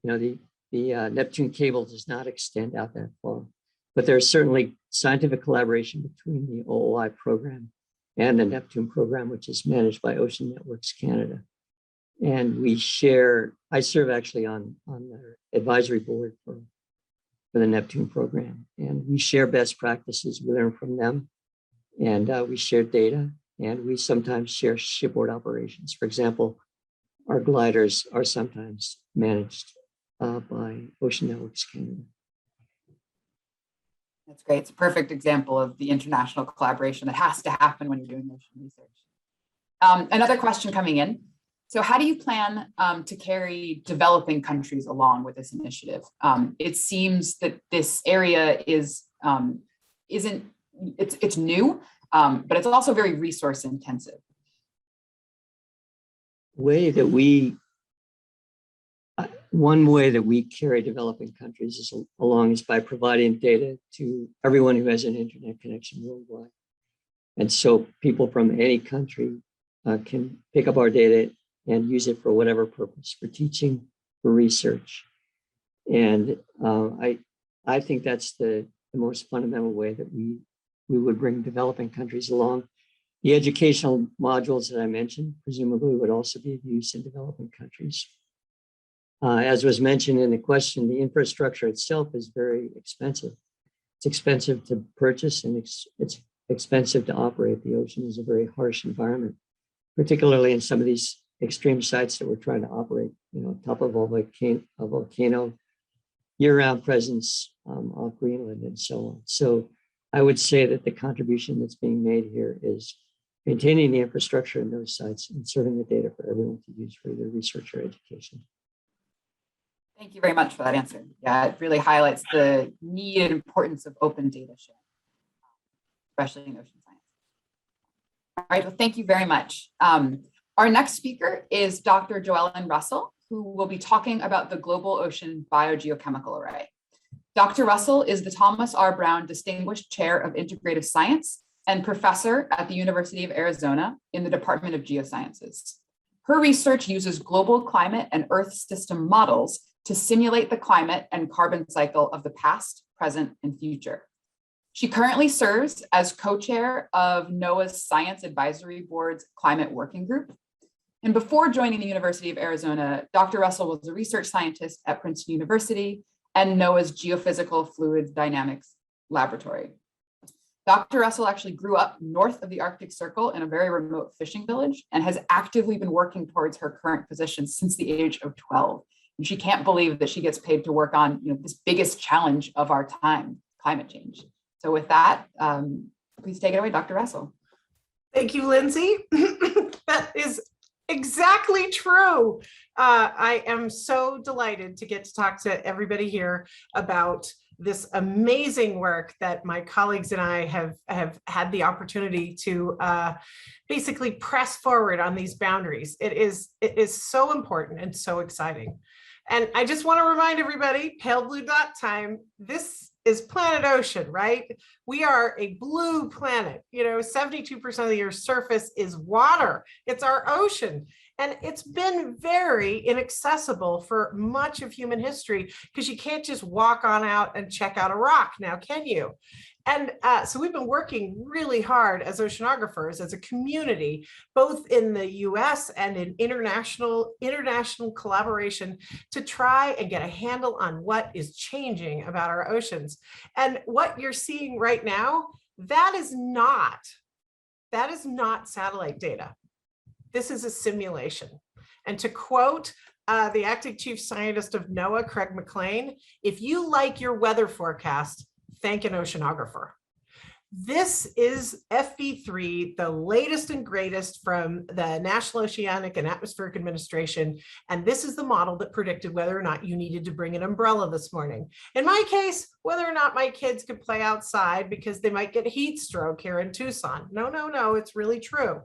the Neptune cable does not extend out that far. But there's certainly scientific collaboration between the OOI program and the Neptune program, which is managed by Ocean Networks Canada. And I serve actually on the advisory board for the Neptune program. And we share best practices, we learn from them. And we share data, and we sometimes share shipboard operations. For example, our gliders are sometimes managed by Ocean Networks Canada. That's great. It's a perfect example of the international collaboration that has to happen when you're doing ocean research. Another question coming in. So how do you plan to carry developing countries along with this initiative? It seems that this area it's new, but it's also very resource intensive. One way that we carry developing countries along is by providing data to everyone who has an internet connection worldwide. And so people from any country can pick up our data and use it for whatever purpose, for teaching, for research. And I think that's the most fundamental way that we would bring developing countries along. The educational modules that I mentioned presumably would also be of use in developing countries. As was mentioned in the question, the infrastructure itself is very expensive. It's expensive to purchase, and it's expensive to operate. The ocean is a very harsh environment, particularly in some of these extreme sites that we're trying to operate, top of a volcano, year-round presence off Greenland and so on. So I would say that the contribution that's being made here is maintaining the infrastructure in those sites and serving the data for everyone to use for either research or education. Thank you very much for that answer. Yeah, it really highlights the need and importance of open data sharing, especially in ocean science. All right, well, thank you very much. Our next speaker is Dr. Joellen Russell, who will be talking about the Global Ocean Biogeochemical Array. Dr. Russell is the Thomas R. Brown Distinguished Chair of Integrative Science and professor at the University of Arizona in the Department of Geosciences. Her research uses global climate and Earth system models to simulate the climate and carbon cycle of the past, present, and future. She currently serves as co-chair of NOAA's Science Advisory Board's Climate Working Group. And before joining the University of Arizona, Dr. Russell was a research scientist at Princeton University and NOAA's Geophysical Fluid Dynamics Laboratory. Dr. Russell actually grew up north of the Arctic Circle in a very remote fishing village and has actively been working towards her current position since the age of 12. And she can't believe that she gets paid to work on this biggest challenge of our time, climate change. So with that, please take it away, Dr. Russell. Thank you, Lindsay. That is exactly true. I am so delighted to get to talk to everybody here about this amazing work that my colleagues and I have had the opportunity to basically press forward on these boundaries. It is so important and so exciting. And I just want to remind everybody, pale blue dot time, this is planet ocean, right? We are a blue planet. 72% of the Earth's surface is water. It's our ocean. And it's been very inaccessible for much of human history because you can't just walk on out and check out a rock now, can you? And so we've been working really hard as oceanographers, as a community, both in the US and in international collaboration to try and get a handle on what is changing about our oceans. And what you're seeing right now, that is not satellite data. This is a simulation. And to quote the acting chief scientist of NOAA, Craig McLean, if you like your weather forecast, thank an oceanographer. This is FV3, the latest and greatest from the National Oceanic and Atmospheric Administration. And this is the model that predicted whether or not you needed to bring an umbrella this morning. In my case, whether or not my kids could play outside because they might get heat stroke here in Tucson. No, it's really true.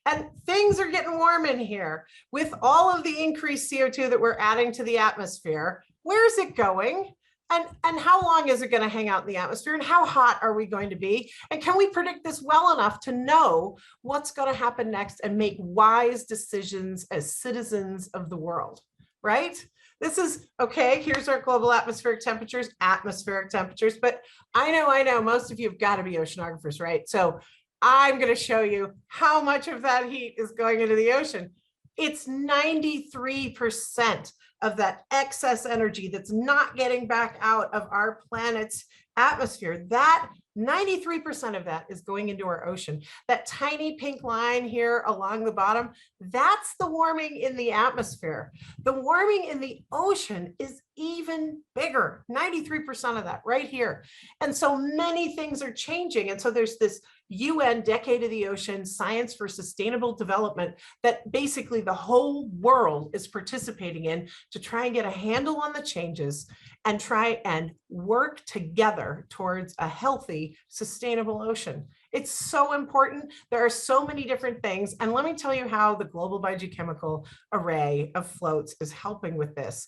And things are getting warm in here. With all of the increased CO2 that we're adding to the atmosphere, where is it going? And how long is it going to hang out in the atmosphere? And how hot are we going to be? And can we predict this well enough to know what's going to happen next and make wise decisions as citizens of the world, right? This is, okay, here's our global atmospheric temperatures. But I know most of you have got to be oceanographers, right? So I'm going to show you how much of that heat is going into the ocean. It's 93% of that excess energy that's not getting back out of our planet's atmosphere. That 93% of that is going into our ocean. That tiny pink line here along the bottom, that's the warming in the atmosphere. The warming in the ocean is even bigger, 93% of that right here. And so many things are changing. And so there's this UN Decade of the Ocean, Science for Sustainable Development, that basically the whole world is participating in to try and get a handle on the changes and try and work together towards a healthy, sustainable ocean. It's so important. There are so many different things. And let me tell you how the Global Biogeochemical Array of floats is helping with this.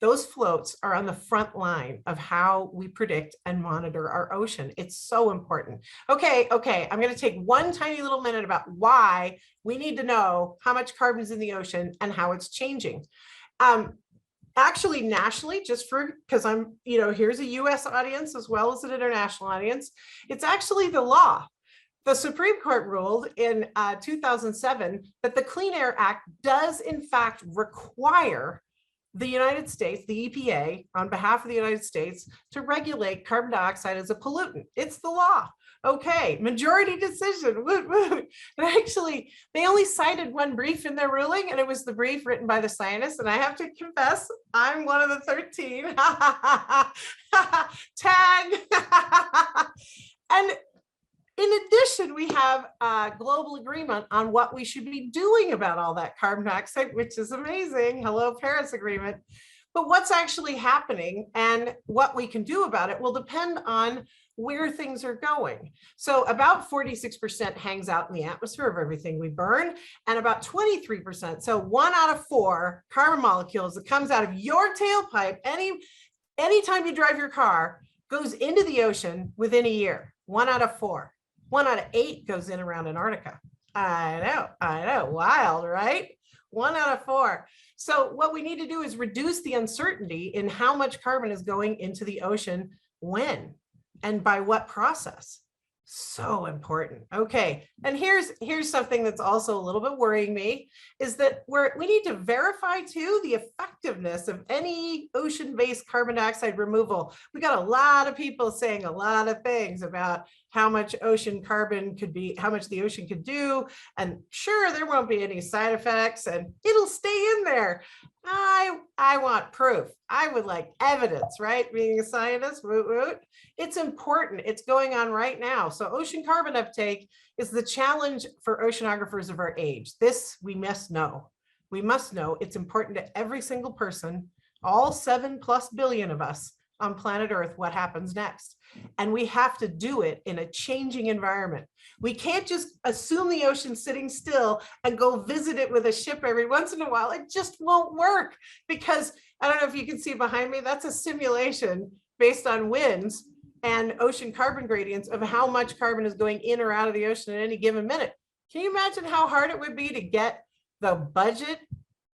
Those floats are on the front line of how we predict and monitor our ocean. It's so important. Okay, I'm going to take one tiny little minute about why we need to know how much carbon is in the ocean and how it's changing. Actually, nationally, just because I'm, here's a US audience as well as an international audience, it's actually the law. The Supreme Court ruled in 2007 that the Clean Air Act does in fact require the United States, the EPA, on behalf of the United States, to regulate carbon dioxide as a pollutant. It's the law. Okay, majority decision. Woot, woot. And actually, they only cited one brief in their ruling, and it was the brief written by the scientists. And I have to confess, I'm one of the 13. Tag. And in addition, we have a global agreement on what we should be doing about all that carbon dioxide, which is amazing. Hello, Paris Agreement. But what's actually happening and what we can do about it will depend on where things are going. So about 46% hangs out in the atmosphere of everything we burn, and about 23%, so 1 out of 4 carbon molecules that comes out of your tailpipe anytime you drive your car goes into the ocean within a year. 1 out of 4. 1 out of 8 goes in around Antarctica. I know, wild, right? 1 out of 4. So what we need to do is reduce the uncertainty in how much carbon is going into the ocean, when, and by what process. So important. Okay, and here's something that's also a little bit worrying me, is that we need to verify too the effectiveness of any ocean-based carbon dioxide removal. We got a lot of people saying a lot of things about how much ocean carbon could be, how much the ocean could do, and sure, there won't be any side effects and it'll stay in there. I want proof. I would like evidence, right? Being a scientist, woot woot. It's important. It's going on right now. So ocean carbon uptake is the challenge for oceanographers of our age. This we must know. We must know it's important to every single person, all 7+ billion of us on planet Earth, what happens next. And we have to do it in a changing environment. We can't just assume the ocean's sitting still and go visit it with a ship every once in a while. It just won't work, because I don't know if you can see behind me, that's a simulation based on winds and ocean carbon gradients of how much carbon is going in or out of the ocean at any given minute. Can you imagine how hard it would be to get the budget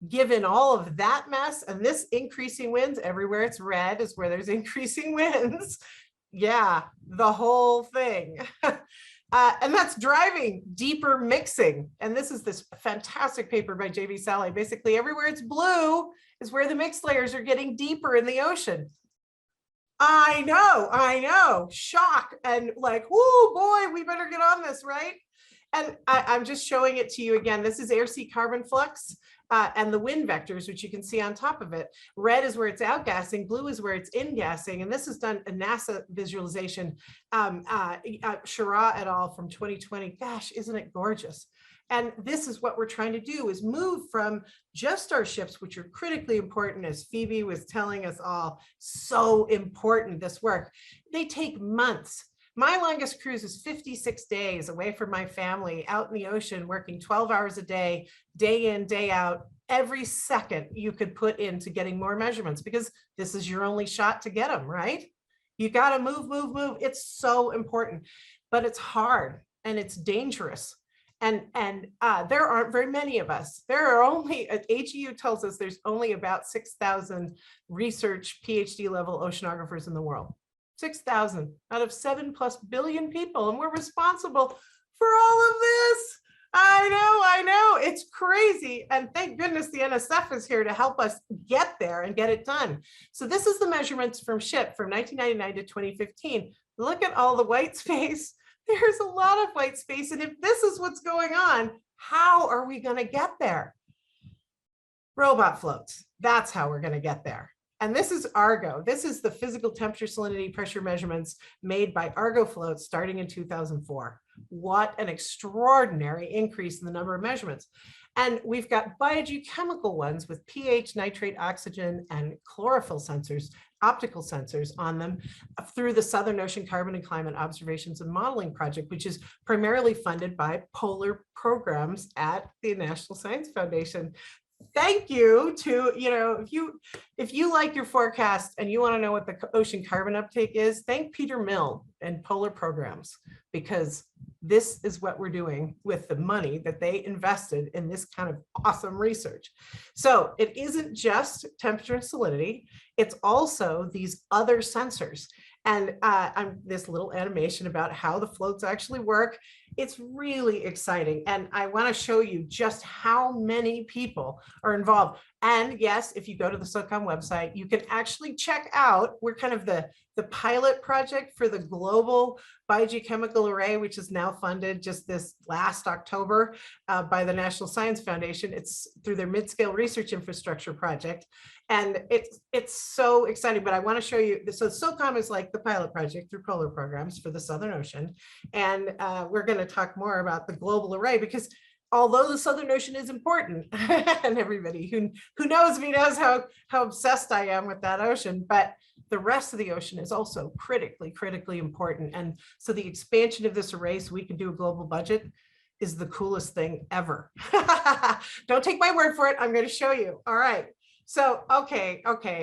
given all of that mess and this increasing winds? Everywhere it's red is where there's increasing winds. Yeah, the whole thing. And that's driving deeper mixing. And this is this fantastic paper by J.B. Salley. Basically, everywhere it's blue is where the mixed layers are getting deeper in the ocean. I know, shock, and like, oh boy, we better get on this, right? And I'm just showing it to you again. This is air sea carbon flux and the wind vectors, which you can see on top of it. Red is where it's outgassing, blue is where it's ingassing. And this is done a NASA visualization, Shara et al. From 2020. Gosh, isn't it gorgeous? And this is what we're trying to do, is move from just our ships, which are critically important, as Phoebe was telling us all, so important, this work. They take months. My longest cruise is 56 days away from my family, out in the ocean, working 12 hours a day in, day out, every second you could put into getting more measurements, because this is your only shot to get them, right? You got to move. It's so important, but it's hard and it's dangerous. And there aren't very many of us. There are only, HEU tells us there's only about 6,000 research PhD level oceanographers in the world. 6,000 out of 7+ billion people, and we're responsible for all of this. I know, it's crazy. And thank goodness the NSF is here to help us get there and get it done. So this is the measurements from SHIP from 1999 to 2015. Look at all the white space. There's a lot of white space. And if this is what's going on, how are we going to get there? Robot floats. That's how we're going to get there. And this is Argo. This is the physical temperature, salinity, pressure measurements made by Argo floats starting in 2004. What an extraordinary increase in the number of measurements. And we've got biogeochemical ones with pH, nitrate, oxygen, and chlorophyll sensors, optical sensors on them through the Southern Ocean Carbon and Climate Observations and Modeling Project, which is primarily funded by polar programs at the National Science Foundation. Thank you to, if you like your forecast and you want to know what the ocean carbon uptake is, thank Peter Mill and Polar Programs, because this is what we're doing with the money that they invested in this kind of awesome research. So it isn't just temperature and salinity, it's also these other sensors. And this little animation about how the floats actually work. It's really exciting. And I want to show you just how many people are involved. And yes, if you go to the SOCOM website, you can actually check out, we're kind of the pilot project for the global biogeochemical array, which is now funded just this last October by the National Science Foundation. It's through their mid-scale research infrastructure project. And it's so exciting, but I want to show you. So SOCOM is like the pilot project through polar programs for the Southern Ocean. And we're going to talk more about the global array, because although the Southern Ocean is important, and everybody who knows me knows how obsessed I am with that ocean, but the rest of the ocean is also critically important. And so the expansion of this array so we can do a global budget is the coolest thing ever. Don't take my word for it. I'm going to show you. All right. So, okay.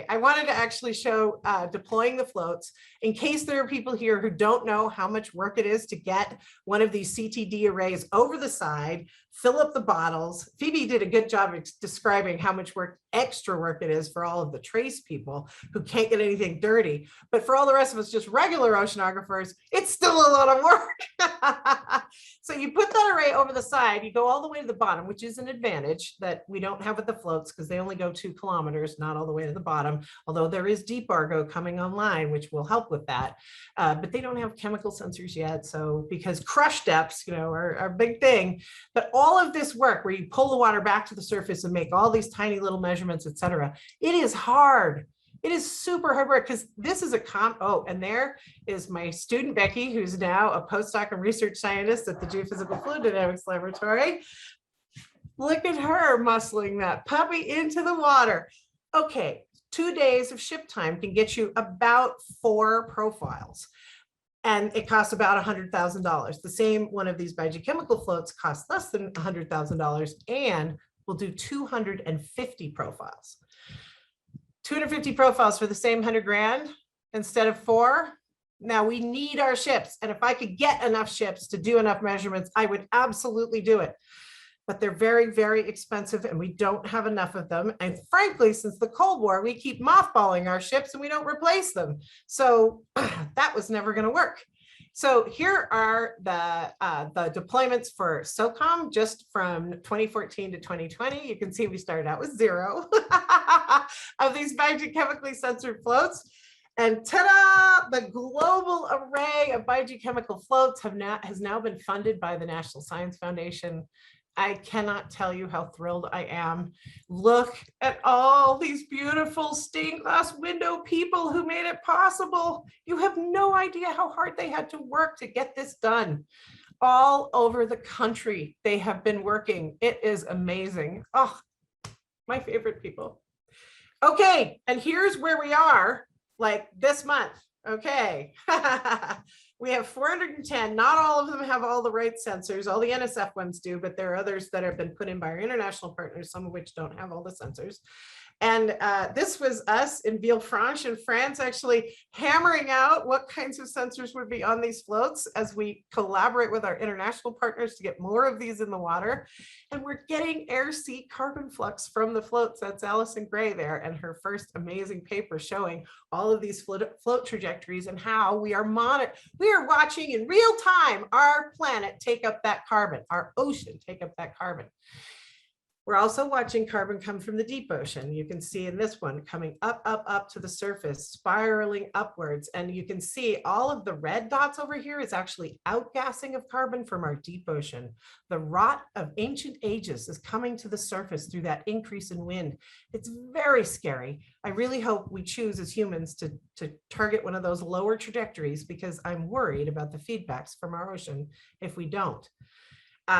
I wanted to actually show deploying the floats in case there are people here who don't know how much work it is to get one of these CTD arrays over the side, fill up the bottles. Phoebe did a good job of describing how much extra work it is for all of the trace people who can't get anything dirty. But for all the rest of us, just regular oceanographers, it's still a lot of work. So you put that array over the side, you go all the way to the bottom, which is an advantage that we don't have with the floats because they only go 2 kilometers, not all the way to the bottom, although there is Deep Argo coming online, which will help with that. But they don't have chemical sensors yet. So because crush depths, are a big thing, but all of this work where you pull the water back to the surface and make all these tiny little measurements, et cetera, it is hard. It is super hard work because this is and there is my student Becky, who's now a postdoc and research scientist at the Geophysical Fluid Dynamics Laboratory. Look at her muscling that puppy into the water. Okay, 2 days of ship time can get you about 4 profiles. And it costs about $100,000. The same one of these biogeochemical floats costs less than $100,000 and will do 250 profiles. 250 profiles for the same 100 grand instead of 4. Now we need our ships. And if I could get enough ships to do enough measurements, I would absolutely do it. But they're very, very expensive and we don't have enough of them. And frankly, since the Cold War, we keep mothballing our ships and we don't replace them. So that was never going to work. So here are the deployments for SOCOM just from 2014 to 2020. You can see we started out with 0 of these biogeochemically censored floats. And ta-da, the global array of biogeochemical floats has now been funded by the National Science Foundation. I cannot tell you how thrilled I am. Look at all these beautiful stained glass window people who made it possible. You have no idea how hard they had to work to get this done. All over the country, they have been working. It is amazing. Oh, my favorite people. Okay, and here's where we are, like this month. Okay. We have 410. Not all of them have all the right sensors. All the NSF ones do, but there are others that have been put in by our international partners, some of which don't have all the sensors. And this was us in Villefranche in France, actually hammering out what kinds of sensors would be on these floats as we collaborate with our international partners to get more of these in the water. And we're getting air-sea carbon flux from the floats. That's Alison Gray there and her first amazing paper showing all of these float trajectories and how we are watching in real time our planet take up that carbon, our ocean take up that carbon. We're also watching carbon come from the deep ocean. You can see in this one coming up to the surface, spiraling upwards. And you can see all of the red dots over here is actually outgassing of carbon from our deep ocean. The rot of ancient ages is coming to the surface through that increase in wind. It's very scary. I really hope we choose as humans to target one of those lower trajectories because I'm worried about the feedbacks from our ocean if we don't.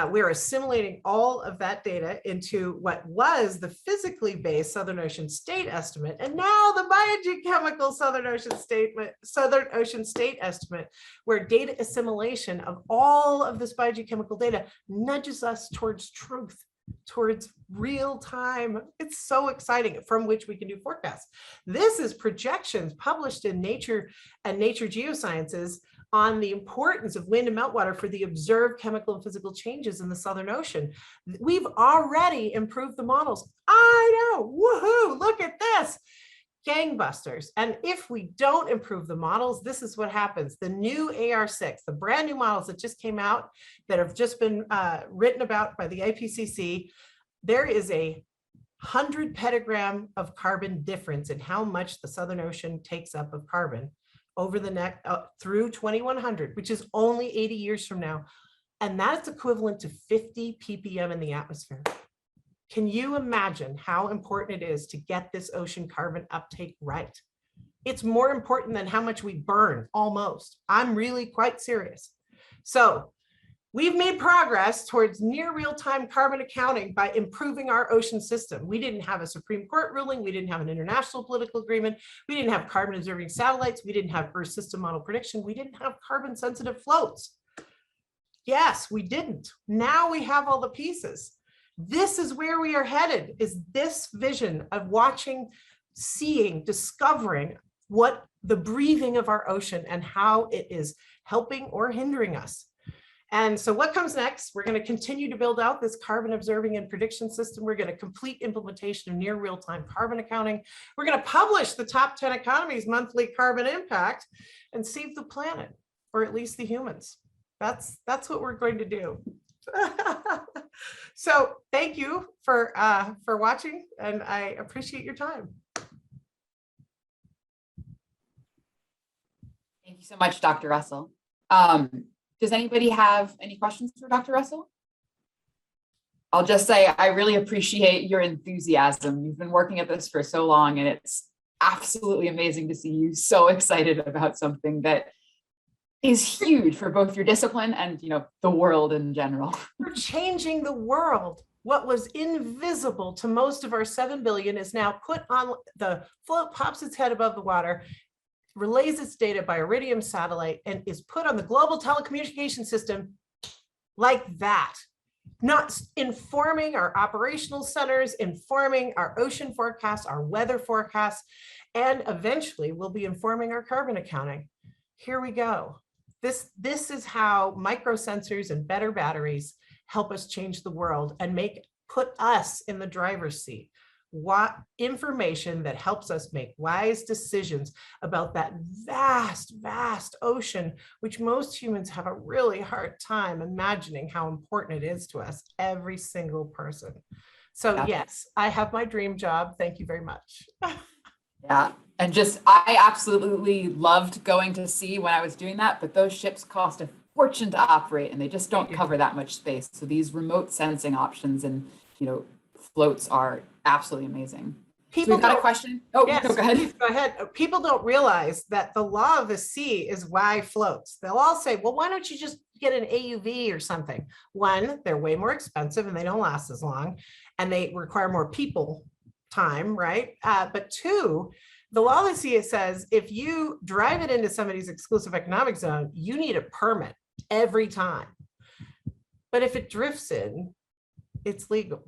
We're assimilating all of that data into what was the physically based Southern Ocean State Estimate, and now the biogeochemical Southern Ocean State Estimate, where data assimilation of all of this biogeochemical data nudges us towards truth, towards real time. It's so exciting, from which we can do forecasts. This is projections published in Nature and Nature Geosciences on the importance of wind and meltwater for the observed chemical and physical changes in the Southern Ocean. We've already improved the models. I know, woohoo, look at this. Gangbusters. And if we don't improve the models, this is what happens. The new AR6, the brand new models that just came out that have just been written about by the IPCC, there is a 100 petagram of carbon difference in how much the Southern Ocean takes up of carbon over the next through 2100, which is only 80 years from now. And that's equivalent to 50 ppm in the atmosphere. Can you imagine how important it is to get this ocean carbon uptake right? It's more important than how much we burn, almost. I'm really quite serious. So we've made progress towards near real-time carbon accounting by improving our ocean system. We didn't have a Supreme Court ruling. We didn't have an international political agreement. We didn't have carbon observing satellites. We didn't have Earth system model prediction. We didn't have carbon sensitive floats. Yes, we didn't. Now we have all the pieces. This is where we are headed, is this vision of watching, seeing, discovering what the breathing of our ocean and how it is helping or hindering us. And so what comes next? We're going to continue to build out this carbon observing and prediction system. We're going to complete implementation of near real-time carbon accounting. We're going to publish the top 10 economies' monthly carbon impact and save the planet, or at least the humans. That's what we're going to do. So thank you for watching, and I appreciate your time. Thank you so much, Dr. Russell. Does anybody have any questions for Dr. Russell? I'll just say I really appreciate your enthusiasm. You've been working at this for so long, and it's absolutely amazing to see you so excited about something that is huge for both your discipline and, you know, the world in general. We're changing the world. What was invisible to most of our 7 billion is now put on the float, pops its head above the water, relays its data by Iridium satellite, and is put on the global telecommunication system like that. Not informing our operational centers, informing our ocean forecasts, our weather forecasts, and eventually we'll be informing our carbon accounting. Here we go. This is how microsensors and better batteries help us change the world and put us in the driver's seat. What information that helps us make wise decisions about that vast, vast ocean, which most humans have a really hard time imagining how important it is to us, every single person. So yes, I have my dream job. Thank you very much. Yeah, and just, I absolutely loved going to sea when I was doing that, but those ships cost a fortune to operate and they just don't cover that much space. So these remote sensing options and, you know, floats are absolutely amazing. So we've got a question. Oh, yes, no, go ahead. Go ahead. People don't realize that the law of the sea is why floats. They'll all say, well, why don't you just get an AUV or something? One, they're way more expensive and they don't last as long and they require more people time, right? But two, the law of the sea says if you drive it into somebody's exclusive economic zone, you need a permit every time. But if it drifts in, it's legal.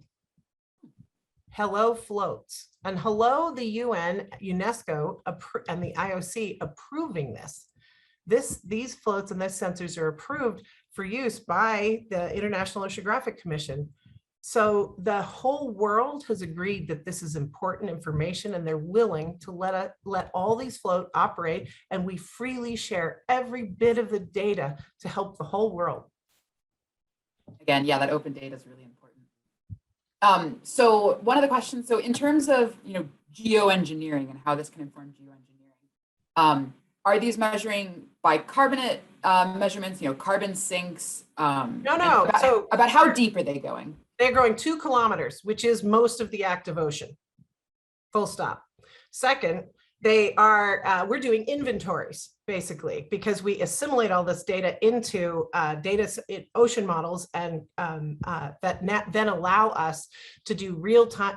Hello floats, and hello the UN, UNESCO, and the IOC approving this. These floats and these sensors are approved for use by the International Oceanographic Commission. So the whole world has agreed that this is important information and they're willing to let all these float operate, and we freely share every bit of the data to help the whole world. Again, yeah, that open data is really important. So one of the questions, so in terms of, you know, geoengineering and how this can inform geoengineering, are these measuring by carbonate measurements, you know, carbon sinks? No. About how deep are they going? They're going 2 kilometers, which is most of the active ocean. Full stop. Second, they are, we're doing inventories basically, because we assimilate all this data into ocean models, and that then allow us to do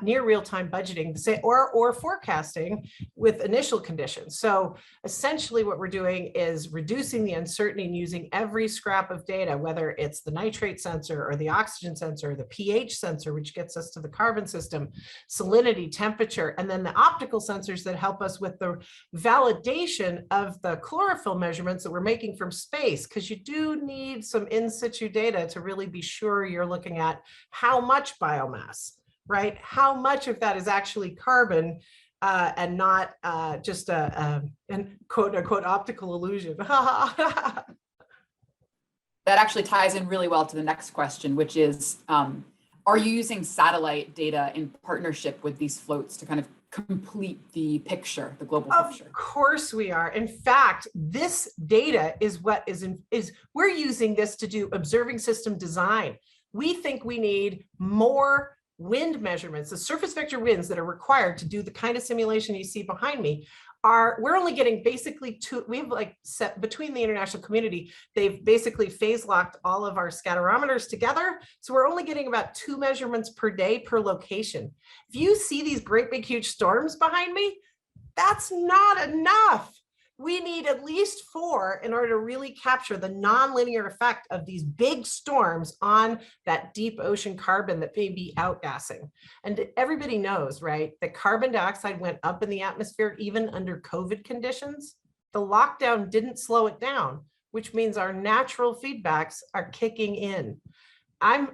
near real-time budgeting, say, or forecasting with initial conditions. So essentially what we're doing is reducing the uncertainty and using every scrap of data, whether it's the nitrate sensor or the oxygen sensor, the pH sensor, which gets us to the carbon system, salinity, temperature, and then the optical sensors that help us with the validation of the chlorophyll measurements that we're making from space, because you do need some in situ data to really be sure you're looking at how much biomass, right? How much of that is actually carbon and not just an quote unquote optical illusion. That actually ties in really well to the next question, which is, are are you using satellite data in partnership with these floats to kind of complete the picture, the global picture? Of course we are. In fact, this data is what is we're using this to do observing system design. We think we need more wind measurements. The surface vector winds that are required to do the kind of simulation you see behind me we're only getting basically two. We've like set between the international community, they've basically phase locked all of our scatterometers together. So we're only getting about 2 measurements per day per location. If you see these great big huge storms behind me, that's not enough. We need at least 4 in order to really capture the nonlinear effect of these big storms on that deep ocean carbon that may be outgassing. And everybody knows, right, that carbon dioxide went up in the atmosphere even under COVID conditions. The lockdown didn't slow it down, which means our natural feedbacks are kicking in. I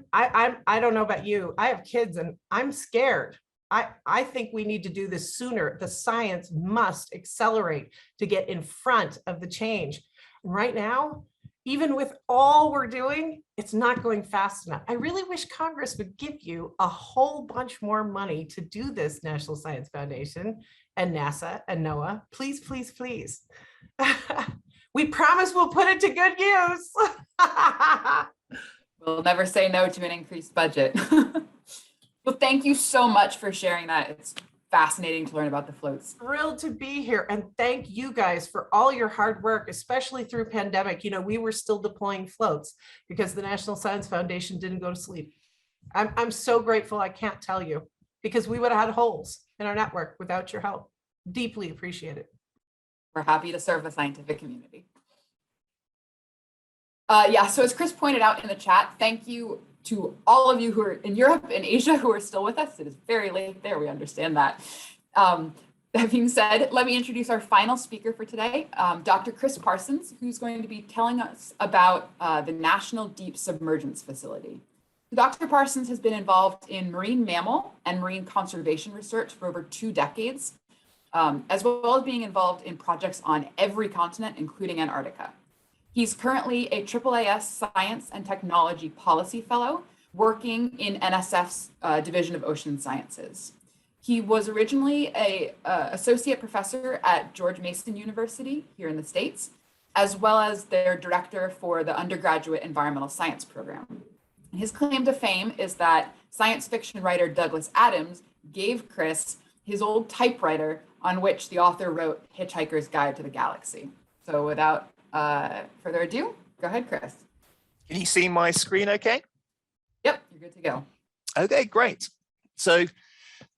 don't know about you. I have kids and I'm scared. I think we need to do this sooner. The science must accelerate to get in front of the change. And right now, even with all we're doing, it's not going fast enough. I really wish Congress would give you a whole bunch more money to do this, National Science Foundation and NASA and NOAA. Please, please, please. We promise we'll put it to good use. We'll never say no to an increased budget. Well, thank you so much for sharing that. It's fascinating to learn about the floats. Thrilled to be here, and thank you guys for all your hard work, especially through pandemic. You know, we were still deploying floats because the National Science Foundation didn't go to sleep. I'm so grateful, I can't tell you, because we would have had holes in our network without your help. Deeply appreciate it. We're happy to serve the scientific community. Yeah, so as Chris pointed out in the chat, thank you to all of you who are in Europe and Asia who are still with us. It is very late there, we understand that. That being said, let me introduce our final speaker for today, Dr. Chris Parsons, who's going to be telling us about the National Deep Submergence Facility. Dr. Parsons has been involved in marine mammal and marine conservation research for over 2 decades, as well as being involved in projects on every continent, including Antarctica. He's currently a AAAS Science and Technology Policy Fellow working in NSF's Division of Ocean Sciences. He was originally an associate professor at George Mason University here in the States, as well as their director for the undergraduate environmental science program. His claim to fame is that science fiction writer Douglas Adams gave Chris his old typewriter on which the author wrote Hitchhiker's Guide to the Galaxy. So without further ado, go ahead, Chris. Can you see my screen okay? Yep, you're good to go. Okay, great. So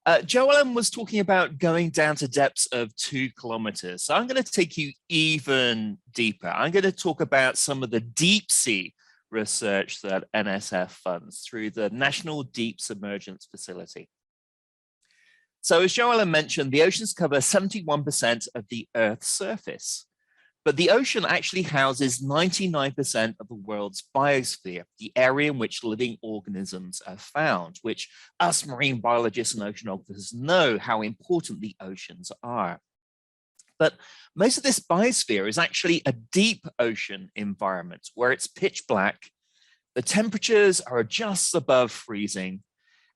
Joellen was talking about going down to depths of 2 kilometers. So I'm going to take you even deeper. I'm going to talk about some of the deep sea research that NSF funds through the National Deep Submergence Facility. So as Joellen mentioned, the oceans cover 71% of the Earth's surface. But the ocean actually houses 99% of the world's biosphere, the area in which living organisms are found, which us marine biologists and oceanographers know how important the oceans are. But most of this biosphere is actually a deep ocean environment where it's pitch black, the temperatures are just above freezing,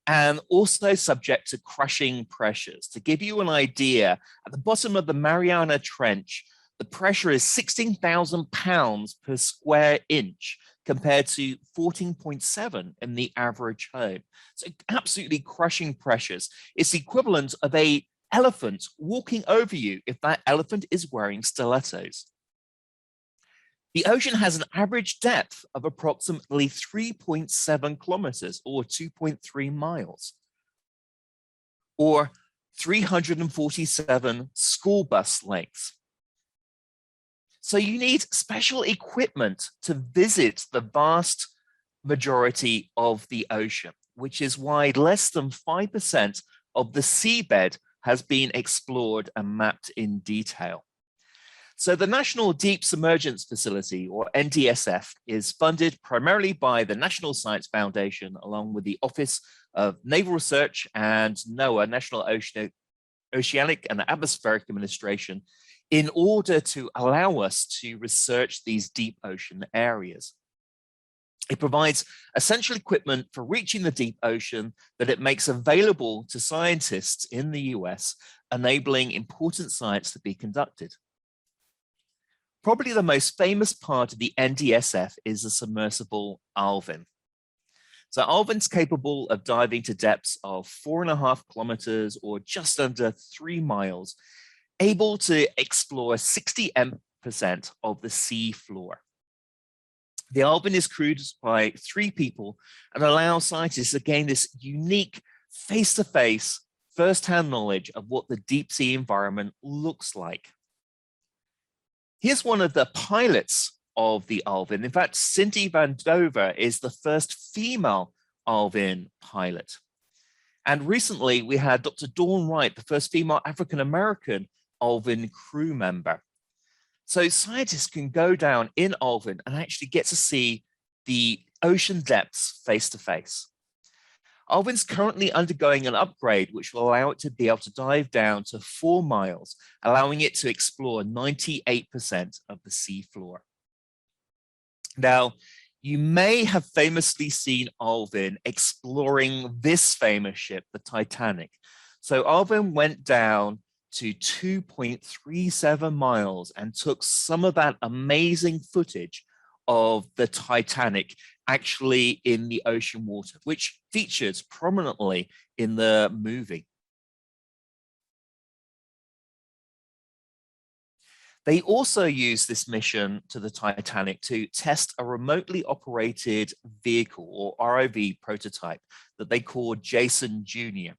and also subject to crushing pressures. To give you an idea, at the bottom of the Mariana Trench, the pressure is 16,000 pounds per square inch compared to 14.7 in the average home. So absolutely crushing pressures. It's the equivalent of an elephant walking over you if that elephant is wearing stilettos. The ocean has an average depth of approximately 3.7 kilometers or 2.3 miles, or 347 school bus lengths. So you need special equipment to visit the vast majority of the ocean, which is why less than 5% of the seabed has been explored and mapped in detail. So the National Deep Submergence Facility, or NDSF, is funded primarily by the National Science Foundation, along with the Office of Naval Research and NOAA, National Oceanic and Atmospheric Administration, in order to allow us to research these deep ocean areas. It provides essential equipment for reaching the deep ocean that it makes available to scientists in the US, enabling important science to be conducted. Probably the most famous part of the NDSF is the submersible Alvin. So Alvin's capable of diving to depths of 4.5 kilometers or just under 3 miles, able to explore 60% of the sea floor. The Alvin is crewed by 3 people and allows scientists to gain this unique face-to-face, first-hand knowledge of what the deep sea environment looks like. Here's one of the pilots of the Alvin. In fact, Cindy Van Dover is the first female Alvin pilot. And recently we had Dr. Dawn Wright, the first female African-American Alvin crew member. So scientists can go down in Alvin and actually get to see the ocean depths face to face. Alvin's currently undergoing an upgrade which will allow it to be able to dive down to 4 miles, allowing it to explore 98% of the sea floor. Now, you may have famously seen Alvin exploring this famous ship, the Titanic. So Alvin went down to 2.37 miles and took some of that amazing footage of the Titanic actually in the ocean water, which features prominently in the movie. They also used this mission to the Titanic to test a remotely operated vehicle or ROV prototype that they called Jason Jr.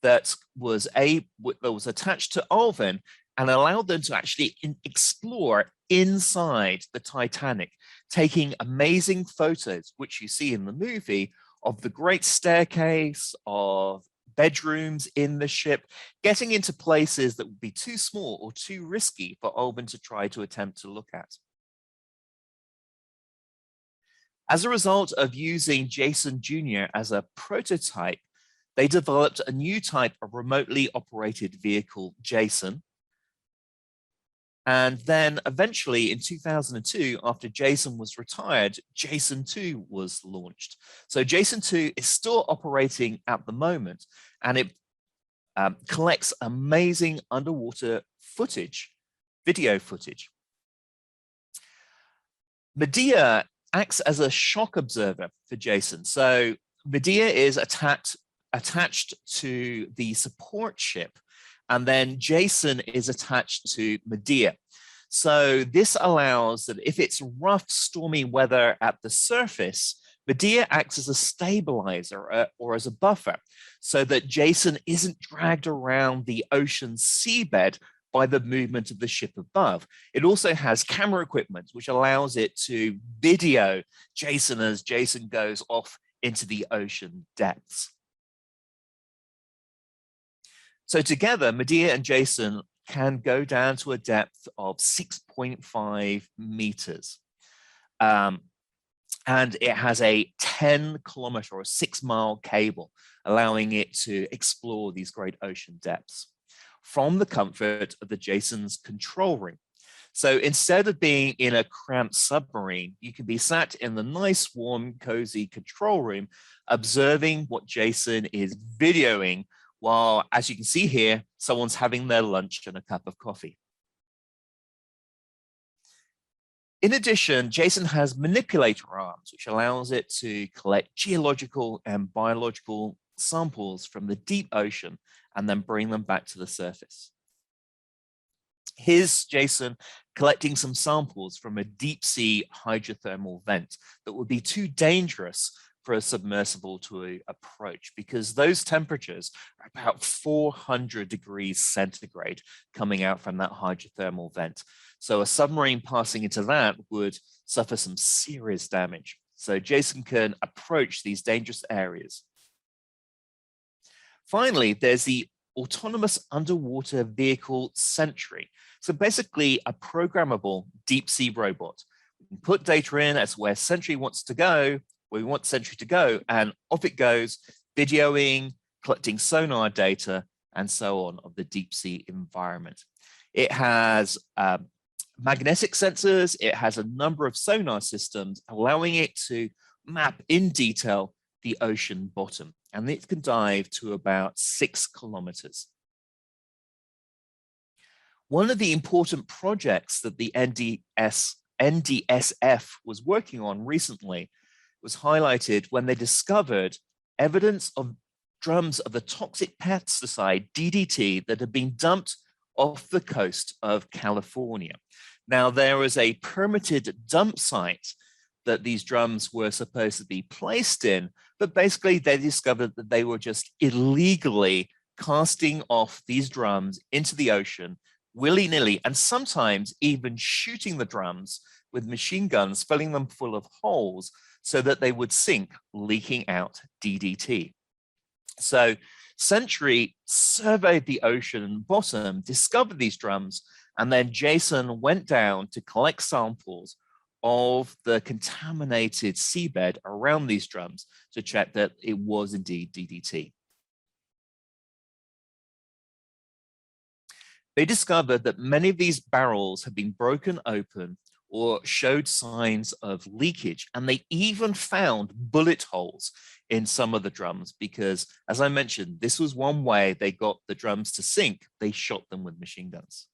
that was attached to Alvin and allowed them to actually explore inside the Titanic, taking amazing photos, which you see in the movie, of the great staircase, of bedrooms in the ship, getting into places that would be too small or too risky for Alvin to try to attempt to look at. As a result of using Jason Jr. as a prototype, they developed a new type of remotely operated vehicle, Jason. And then eventually in 2002, after Jason was retired, Jason 2 was launched. So Jason 2 is still operating at the moment, and it collects amazing underwater footage, video footage. Medea acts as a shock observer for Jason. So Medea is attached to the support ship, and then Jason is attached to Medea. So this allows that if it's rough, stormy weather at the surface, Medea acts as a stabilizer or as a buffer so that Jason isn't dragged around the ocean seabed by the movement of the ship above. It also has camera equipment, which allows it to video Jason as Jason goes off into the ocean depths. So together, Medea and Jason can go down to a depth of 6.5 meters. And it has a 10-kilometer or 6-mile cable, allowing it to explore these great ocean depths from the comfort of the Jason's control room. So instead of being in a cramped submarine, you can be sat in the nice, warm, cozy control room, observing what Jason is videoing while, as you can see here, someone's having their lunch and a cup of coffee. In addition, Jason has manipulator arms, which allows it to collect geological and biological samples from the deep ocean and then bring them back to the surface. Here's Jason collecting some samples from a deep sea hydrothermal vent that would be too dangerous for a submersible to approach, because those temperatures are about 400 degrees centigrade coming out from that hydrothermal vent. So a submarine passing into that would suffer some serious damage. So Jason can approach these dangerous areas. Finally, there's the autonomous underwater vehicle Sentry. So basically a programmable deep sea robot. We can put data in as where Sentry wants to go, where we want Sentry to go, and off it goes, videoing, collecting sonar data, and so on of the deep sea environment. It has magnetic sensors. It has a number of sonar systems, allowing it to map in detail the ocean bottom, and it can dive to about 6 kilometers. One of the important projects that the NDSF was working on recently was highlighted when they discovered evidence of drums of the toxic pesticide DDT that had been dumped off the coast of California. Now, there was a permitted dump site that these drums were supposed to be placed in, but basically they discovered that they were just illegally casting off these drums into the ocean willy-nilly, and sometimes even shooting the drums with machine guns, filling them full of holes so that they would sink, leaking out DDT. So Century surveyed the ocean bottom, discovered these drums, and then Jason went down to collect samples of the contaminated seabed around these drums to check that it was indeed DDT. They discovered that many of these barrels had been broken open or showed signs of leakage, and they even found bullet holes in some of the drums because, as I mentioned, this was one way they got the drums to sink. They shot them with machine guns.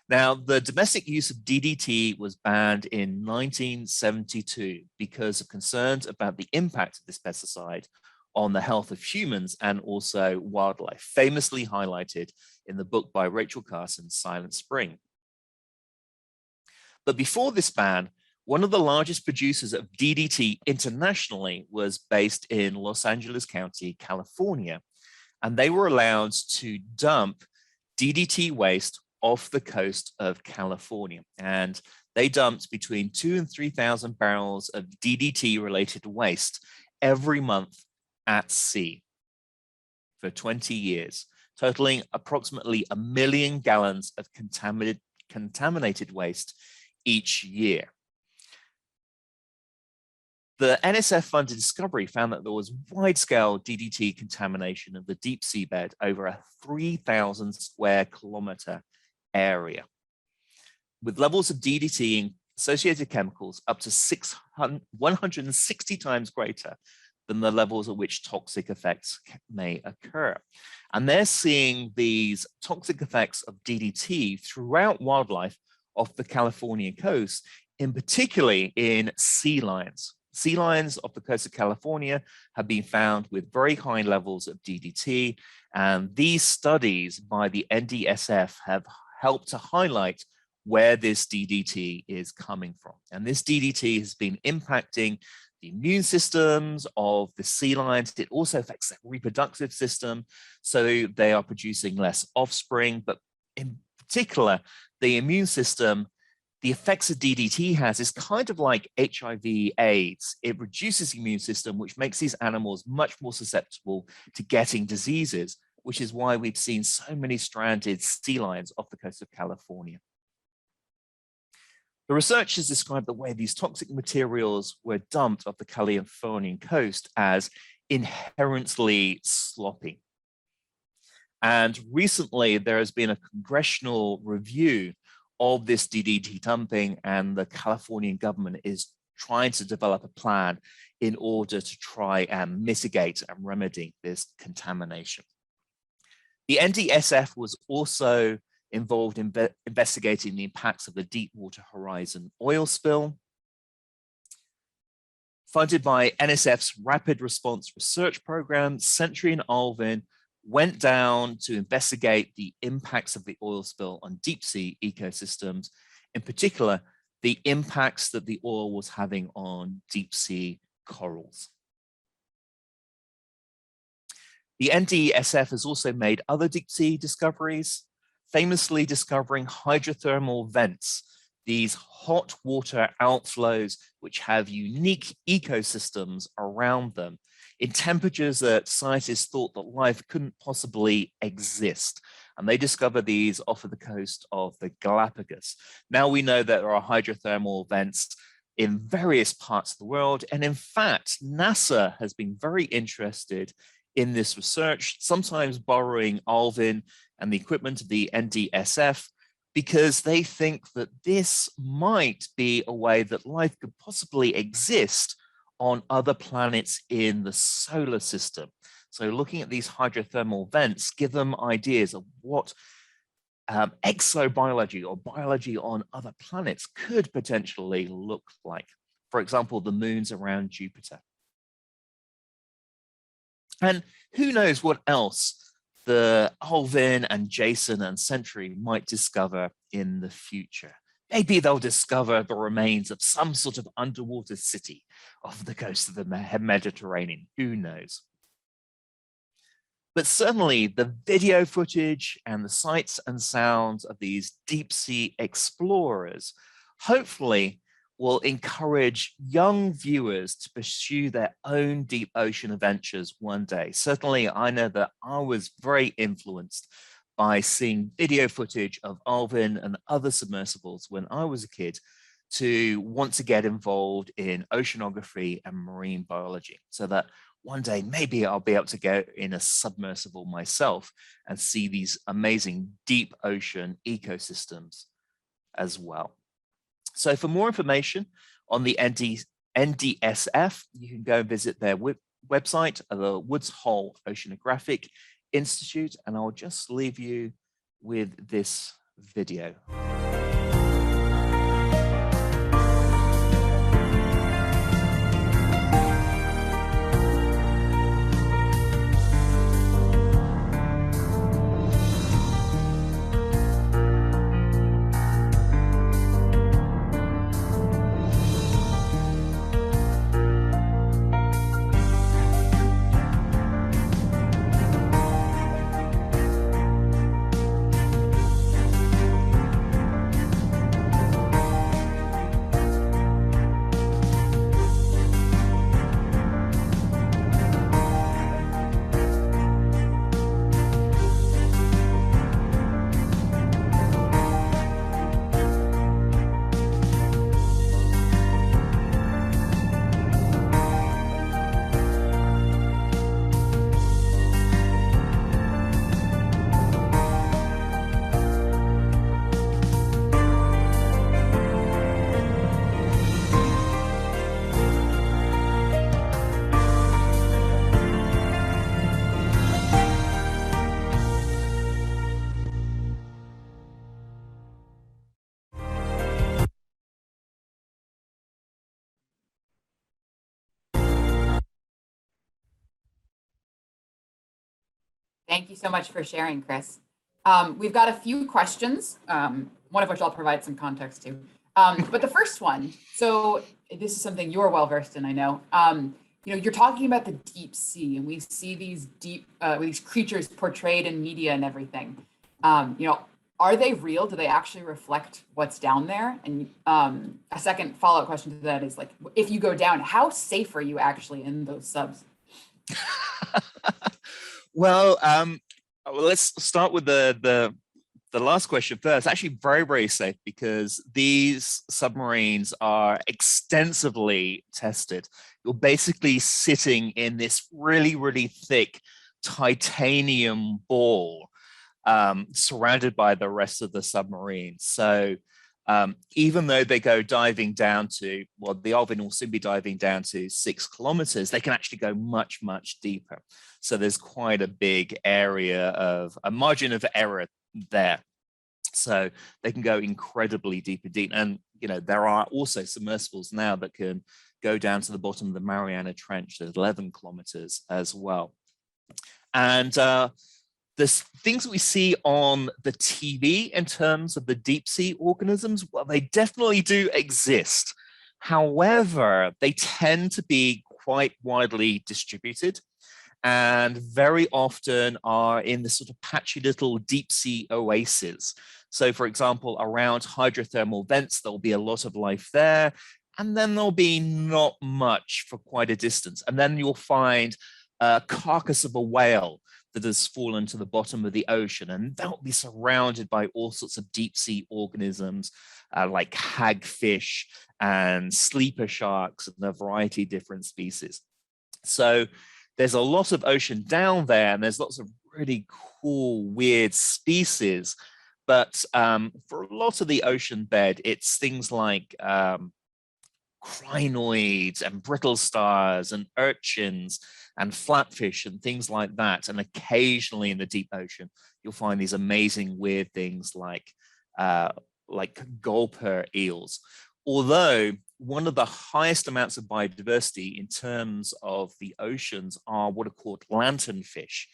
Now, the domestic use of DDT was banned in 1972 because of concerns about the impact of this pesticide on the health of humans and also wildlife, famously highlighted in the book by Rachel Carson, Silent Spring. But before this ban, one of the largest producers of DDT internationally was based in Los Angeles County, California, and they were allowed to dump DDT waste off the coast of California. And they dumped between 2,000 and 3,000 barrels of DDT-related waste every month at sea for 20 years, totaling approximately 1 million gallons of contaminated waste each year. The NSF-funded discovery found that there was wide-scale DDT contamination of the deep seabed over a 3,000 square kilometer area, with levels of DDT and associated chemicals up to 160 times greater than the levels at which toxic effects may occur. And they're seeing these toxic effects of DDT throughout wildlife off the Californian coast, in particularly in sea lions. Sea lions off the coast of California have been found with very high levels of DDT, and these studies by the NDSF have helped to highlight where this DDT is coming from. And this DDT has been impacting the immune systems of the sea lions. It also affects their reproductive system, so they are producing less offspring, but in particular, the immune system, the effects of DDT has is kind of like HIV/AIDS. It reduces the immune system, which makes these animals much more susceptible to getting diseases, which is why we've seen so many stranded sea lions off the coast of California. The researchers described the way these toxic materials were dumped off the Californian coast as inherently sloppy. And recently, there has been a congressional review of this DDT dumping, and the Californian government is trying to develop a plan in order to try and mitigate and remedy this contamination. The NDSF was also involved in investigating the impacts of the Deepwater Horizon oil spill. Funded by NSF's Rapid Response Research Program, Century and Alvin went down to investigate the impacts of the oil spill on deep sea ecosystems, in particular, the impacts that the oil was having on deep sea corals. The NDSF has also made other deep sea discoveries, famously discovering hydrothermal vents, these hot water outflows which have unique ecosystems around them in temperatures that scientists thought that life couldn't possibly exist. And they discovered these off of the coast of the Galapagos. Now we know that there are hydrothermal vents in various parts of the world. And in fact, NASA has been very interested in this research, sometimes borrowing Alvin and the equipment of the NDSF, because they think that this might be a way that life could possibly exist on other planets in the solar system. So looking at these hydrothermal vents give them ideas of what exobiology or biology on other planets could potentially look like. For example, the moons around Jupiter. And who knows what else the Alvin and Jason and Sentry might discover in the future. Maybe they'll discover the remains of some sort of underwater city off the coast of the Mediterranean. Who knows? But certainly the video footage and the sights and sounds of these deep sea explorers hopefully will encourage young viewers to pursue their own deep ocean adventures one day. Certainly, I know that I was very influenced by seeing video footage of Alvin and other submersibles when I was a kid to want to get involved in oceanography and marine biology, so that one day maybe I'll be able to go in a submersible myself and see these amazing deep ocean ecosystems as well. So for more information on the NDSF, you can go and visit their website, the Woods Hole Oceanographic Institute, and I'll just leave you with this video. Thank you so much for sharing, Chris. We've got a few questions, one of which I'll provide some context to. But the first one, so this is something you're well versed in, I know. You're talking about the deep sea, and we see these these creatures portrayed in media and everything. Are they real? Do they actually reflect what's down there? And a second follow-up question to that is, like, if you go down, how safe are you actually in those subs? Well, let's start with the last question first. Actually, very, very safe, because these submarines are extensively tested. You're basically sitting in this really, really thick titanium ball surrounded by the rest of the submarine. So even though they go diving down to, well, the Alvin will soon be diving down to 6 kilometers, they can actually go much, much deeper. So there's quite a big area of a margin of error there. So they can go incredibly deep. And, there are also submersibles now that can go down to the bottom of the Mariana Trench at 11 kilometers as well. And the things that we see on the TV in terms of the deep sea organisms, well, they definitely do exist. However, they tend to be quite widely distributed and very often are in this sort of patchy little deep sea oases. So for example, around hydrothermal vents, there'll be a lot of life there, and then there'll be not much for quite a distance. And then you'll find a carcass of a whale that has fallen to the bottom of the ocean, and that'll be surrounded by all sorts of deep sea organisms like hagfish and sleeper sharks and a variety of different species. So there's a lot of ocean down there, and there's lots of really cool, weird species. But for a lot of the ocean bed, it's things like crinoids and brittle stars and urchins and flatfish and things like that. And occasionally in the deep ocean, you'll find these amazing weird things like gulper eels. Although one of the highest amounts of biodiversity in terms of the oceans are what are called lanternfish.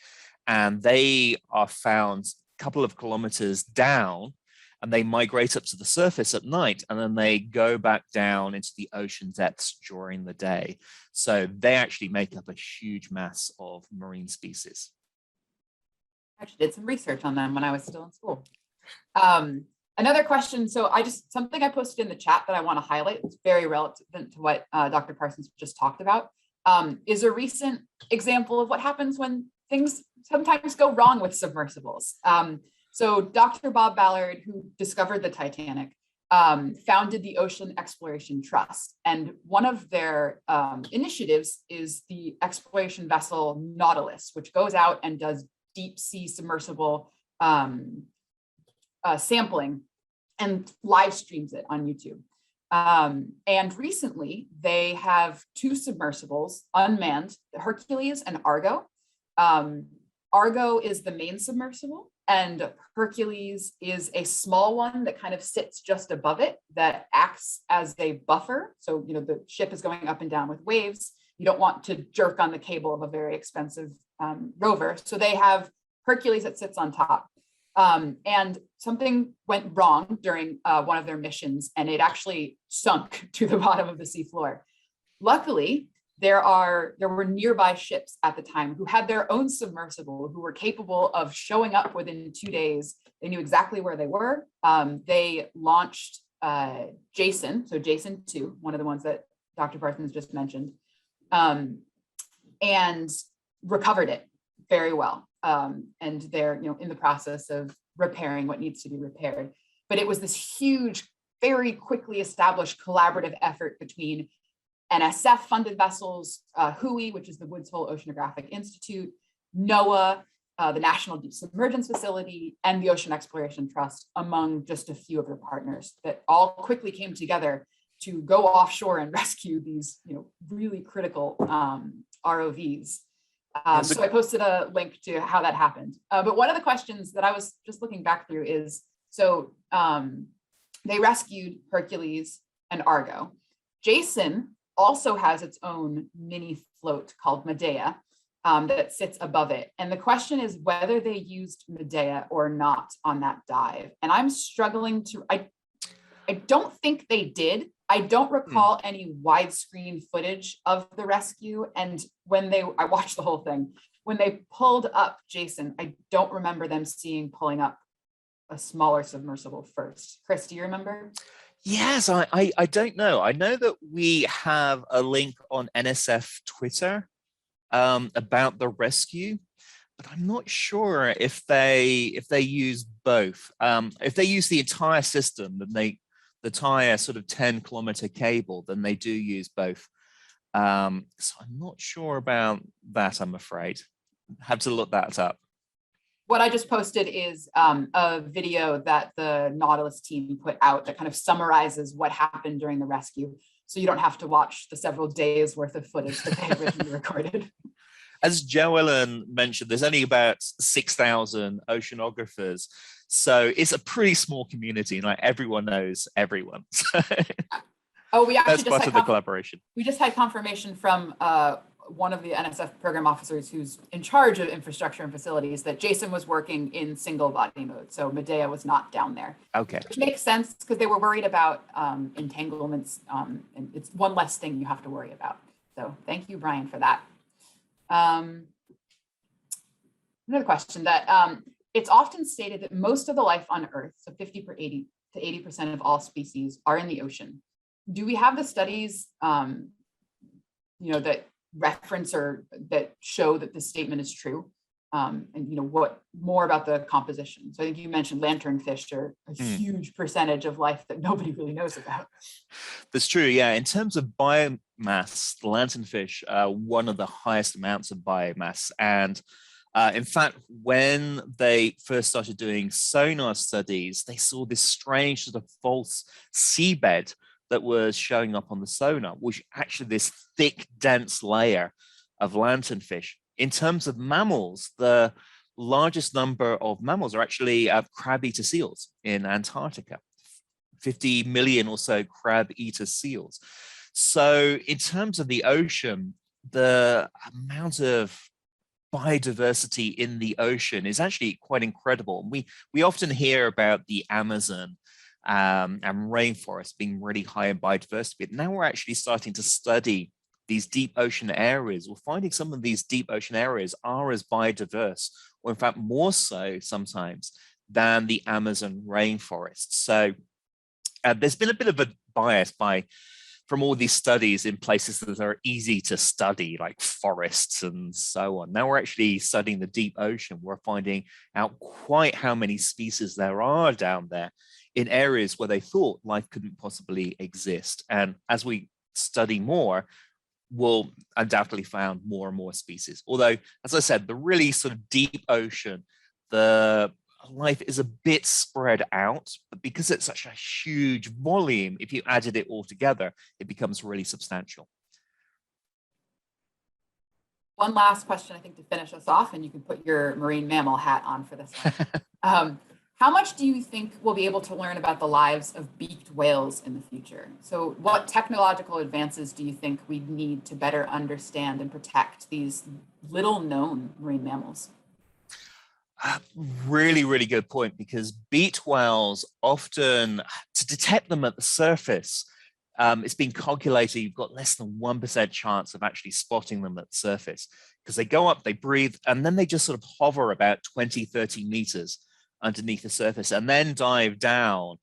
And they are found a couple of kilometers down, and they migrate up to the surface at night, and then they go back down into the ocean depths during the day. So they actually make up a huge mass of marine species. I actually did some research on them when I was still in school. Another question, so something I posted in the chat that I want to highlight, it's very relevant to what Dr. Parsons just talked about, is a recent example of what happens when things sometimes go wrong with submersibles. So Dr. Bob Ballard, who discovered the Titanic, founded the Ocean Exploration Trust. And one of their initiatives is the exploration vessel Nautilus, which goes out and does deep sea submersible sampling and live streams it on YouTube. And recently they have two submersibles unmanned, Hercules and Argo. Argo is the main submersible, and Hercules is a small one that kind of sits just above it that acts as a buffer. So, the ship is going up and down with waves. You don't want to jerk on the cable of a very expensive rover. So they have Hercules that sits on top. And something went wrong during one of their missions, and it actually sunk to the bottom of the seafloor. Luckily, there were nearby ships at the time who had their own submersible, who were capable of showing up within 2 days. They knew exactly where they were. They launched Jason, so Jason 2, one of the ones that Dr. Parsons just mentioned, and recovered it very well. And they're in the process of repairing what needs to be repaired. But it was this huge, very quickly established collaborative effort between NSF-funded vessels, WHOI, which is the Woods Hole Oceanographic Institute, NOAA, the National Deep Submergence Facility, and the Ocean Exploration Trust, among just a few of their partners, that all quickly came together to go offshore and rescue these really critical ROVs. So I posted a link to how that happened. But one of the questions that I was just looking back through is, so they rescued Hercules and Argo. Jason also has its own mini float called Medea that sits above it. And the question is whether they used Medea or not on that dive. And I'm struggling to, I don't think they did. I don't recall any widescreen footage of the rescue. And I watched the whole thing, when they pulled up Jason, I don't remember them pulling up a smaller submersible first. Chris, do you remember? Yes, I don't know. I know that we have a link on NSF Twitter about the rescue, but I'm not sure if they use both. If they use the entire system, then the entire sort of 10-kilometer cable, then they do use both. So I'm not sure about that, I'm afraid. Have to look that up. What I just posted is a video that the Nautilus team put out that kind of summarizes what happened during the rescue. So you don't have to watch the several days worth of footage that they originally recorded. As Joellen mentioned, there's only about 6,000 oceanographers. So it's a pretty small community, and like everyone knows everyone. Oh, we actually that's part of the collaboration. We just had confirmation from one of the NSF program officers who's in charge of infrastructure and facilities that Jason was working in single body mode. So Medea was not down there. Okay. Which makes sense because they were worried about entanglements. And it's one less thing you have to worry about. So thank you, Brian, for that. Another question that it's often stated that most of the life on Earth, so 50 to 80% of all species, are in the ocean. Do we have the studies, that reference or that show that this statement is true? And what more about the composition? So I think you mentioned lanternfish are a huge percentage of life that nobody really knows about. That's true. Yeah. In terms of biomass, the lanternfish are one of the highest amounts of biomass. And in fact, when they first started doing sonar studies, they saw this strange sort of false seabed that was showing up on the sonar was actually this thick, dense layer of lanternfish. In terms of mammals, the largest number of mammals are actually crab-eater seals in Antarctica, 50 million or so crab-eater seals. So in terms of the ocean, the amount of biodiversity in the ocean is actually quite incredible. We often hear about the Amazon and rainforest being really high in biodiversity, but now we're actually starting to study these deep ocean areas. We're finding some of these deep ocean areas are as biodiverse, or in fact more so sometimes, than the Amazon rainforest. So there's been a bit of a bias from all these studies in places that are easy to study, like forests and so on. Now we're actually studying the deep ocean. We're finding out quite how many species there are down there in areas where they thought life couldn't possibly exist. And as we study more, we'll undoubtedly find more and more species. Although, as I said, the really sort of deep ocean, the life is a bit spread out, but because it's such a huge volume, if you added it all together, it becomes really substantial. One last question, I think, to finish us off, and you can put your marine mammal hat on for this one. How much do you think we'll be able to learn about the lives of beaked whales in the future? So what technological advances do you think we need to better understand and protect these little known marine mammals? Really, really good point, because beaked whales often, to detect them at the surface, it's been calculated you've got less than 1% chance of actually spotting them at the surface, because they go up, they breathe, and then they just sort of hover about 20, 30 meters underneath the surface and then dive down.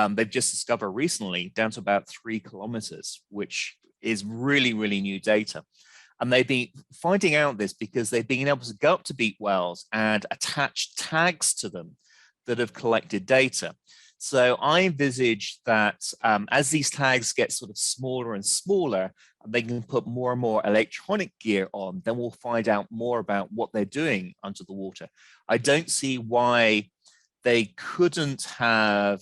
They've just discovered recently down to about 3 kilometers, which is really, really new data. And they've been finding out this because they've been able to go up to beaked whales and attach tags to them that have collected data. So I envisage that as these tags get sort of smaller and smaller, and they can put more and more electronic gear on, then we'll find out more about what they're doing under the water. I don't see why they couldn't have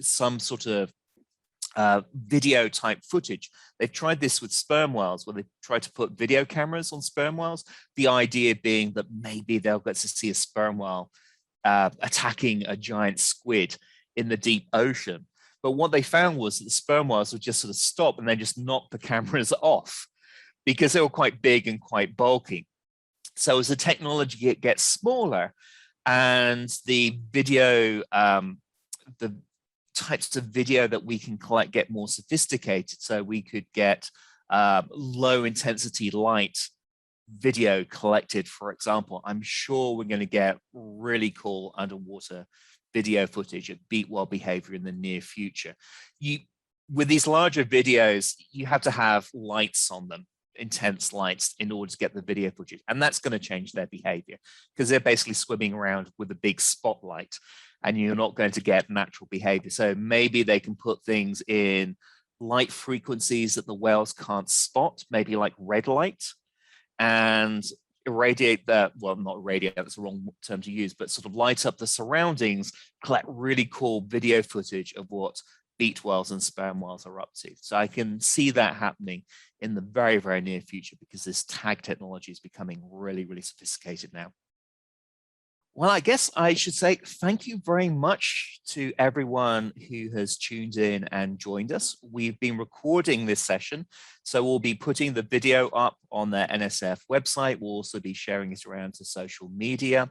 some sort of video type footage. They've tried this with sperm whales, where they tried to put video cameras on sperm whales. The idea being that maybe they'll get to see a sperm whale attacking a giant squid in the deep ocean. But what they found was that the sperm whales would just sort of stop and then just knock the cameras off because they were quite big and quite bulky. So as the technology gets smaller and the video, the types of video that we can collect get more sophisticated, so we could get low intensity light video collected, for example, I'm sure we're going to get really cool underwater video footage of beaked whale behavior in the near future. With these larger videos, you have to have lights on them, intense lights, in order to get the video footage, and that's going to change their behavior because they're basically swimming around with a big spotlight and you're not going to get natural behavior. So maybe they can put things in light frequencies that the whales can't spot, maybe like red light, and irradiate that, well, not irradiate, that's the wrong term to use, but sort of light up the surroundings, collect really cool video footage of what beaked whales and sperm whales are up to. So I can see that happening in the very, very near future because this tag technology is becoming really, really sophisticated now. Well, I guess I should say thank you very much to everyone who has tuned in and joined us. We've been recording this session, so we'll be putting the video up on the NSF website. We'll also be sharing it around to social media.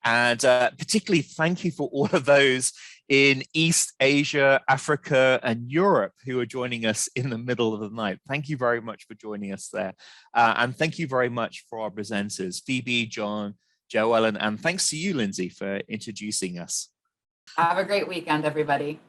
And particularly thank you for all of those in East Asia, Africa, and Europe who are joining us in the middle of the night. Thank you very much for joining us there. And thank you very much for our presenters, Phoebe, John, Jo Ellen, and thanks to you, Lindsay, for introducing us. Have a great weekend, everybody.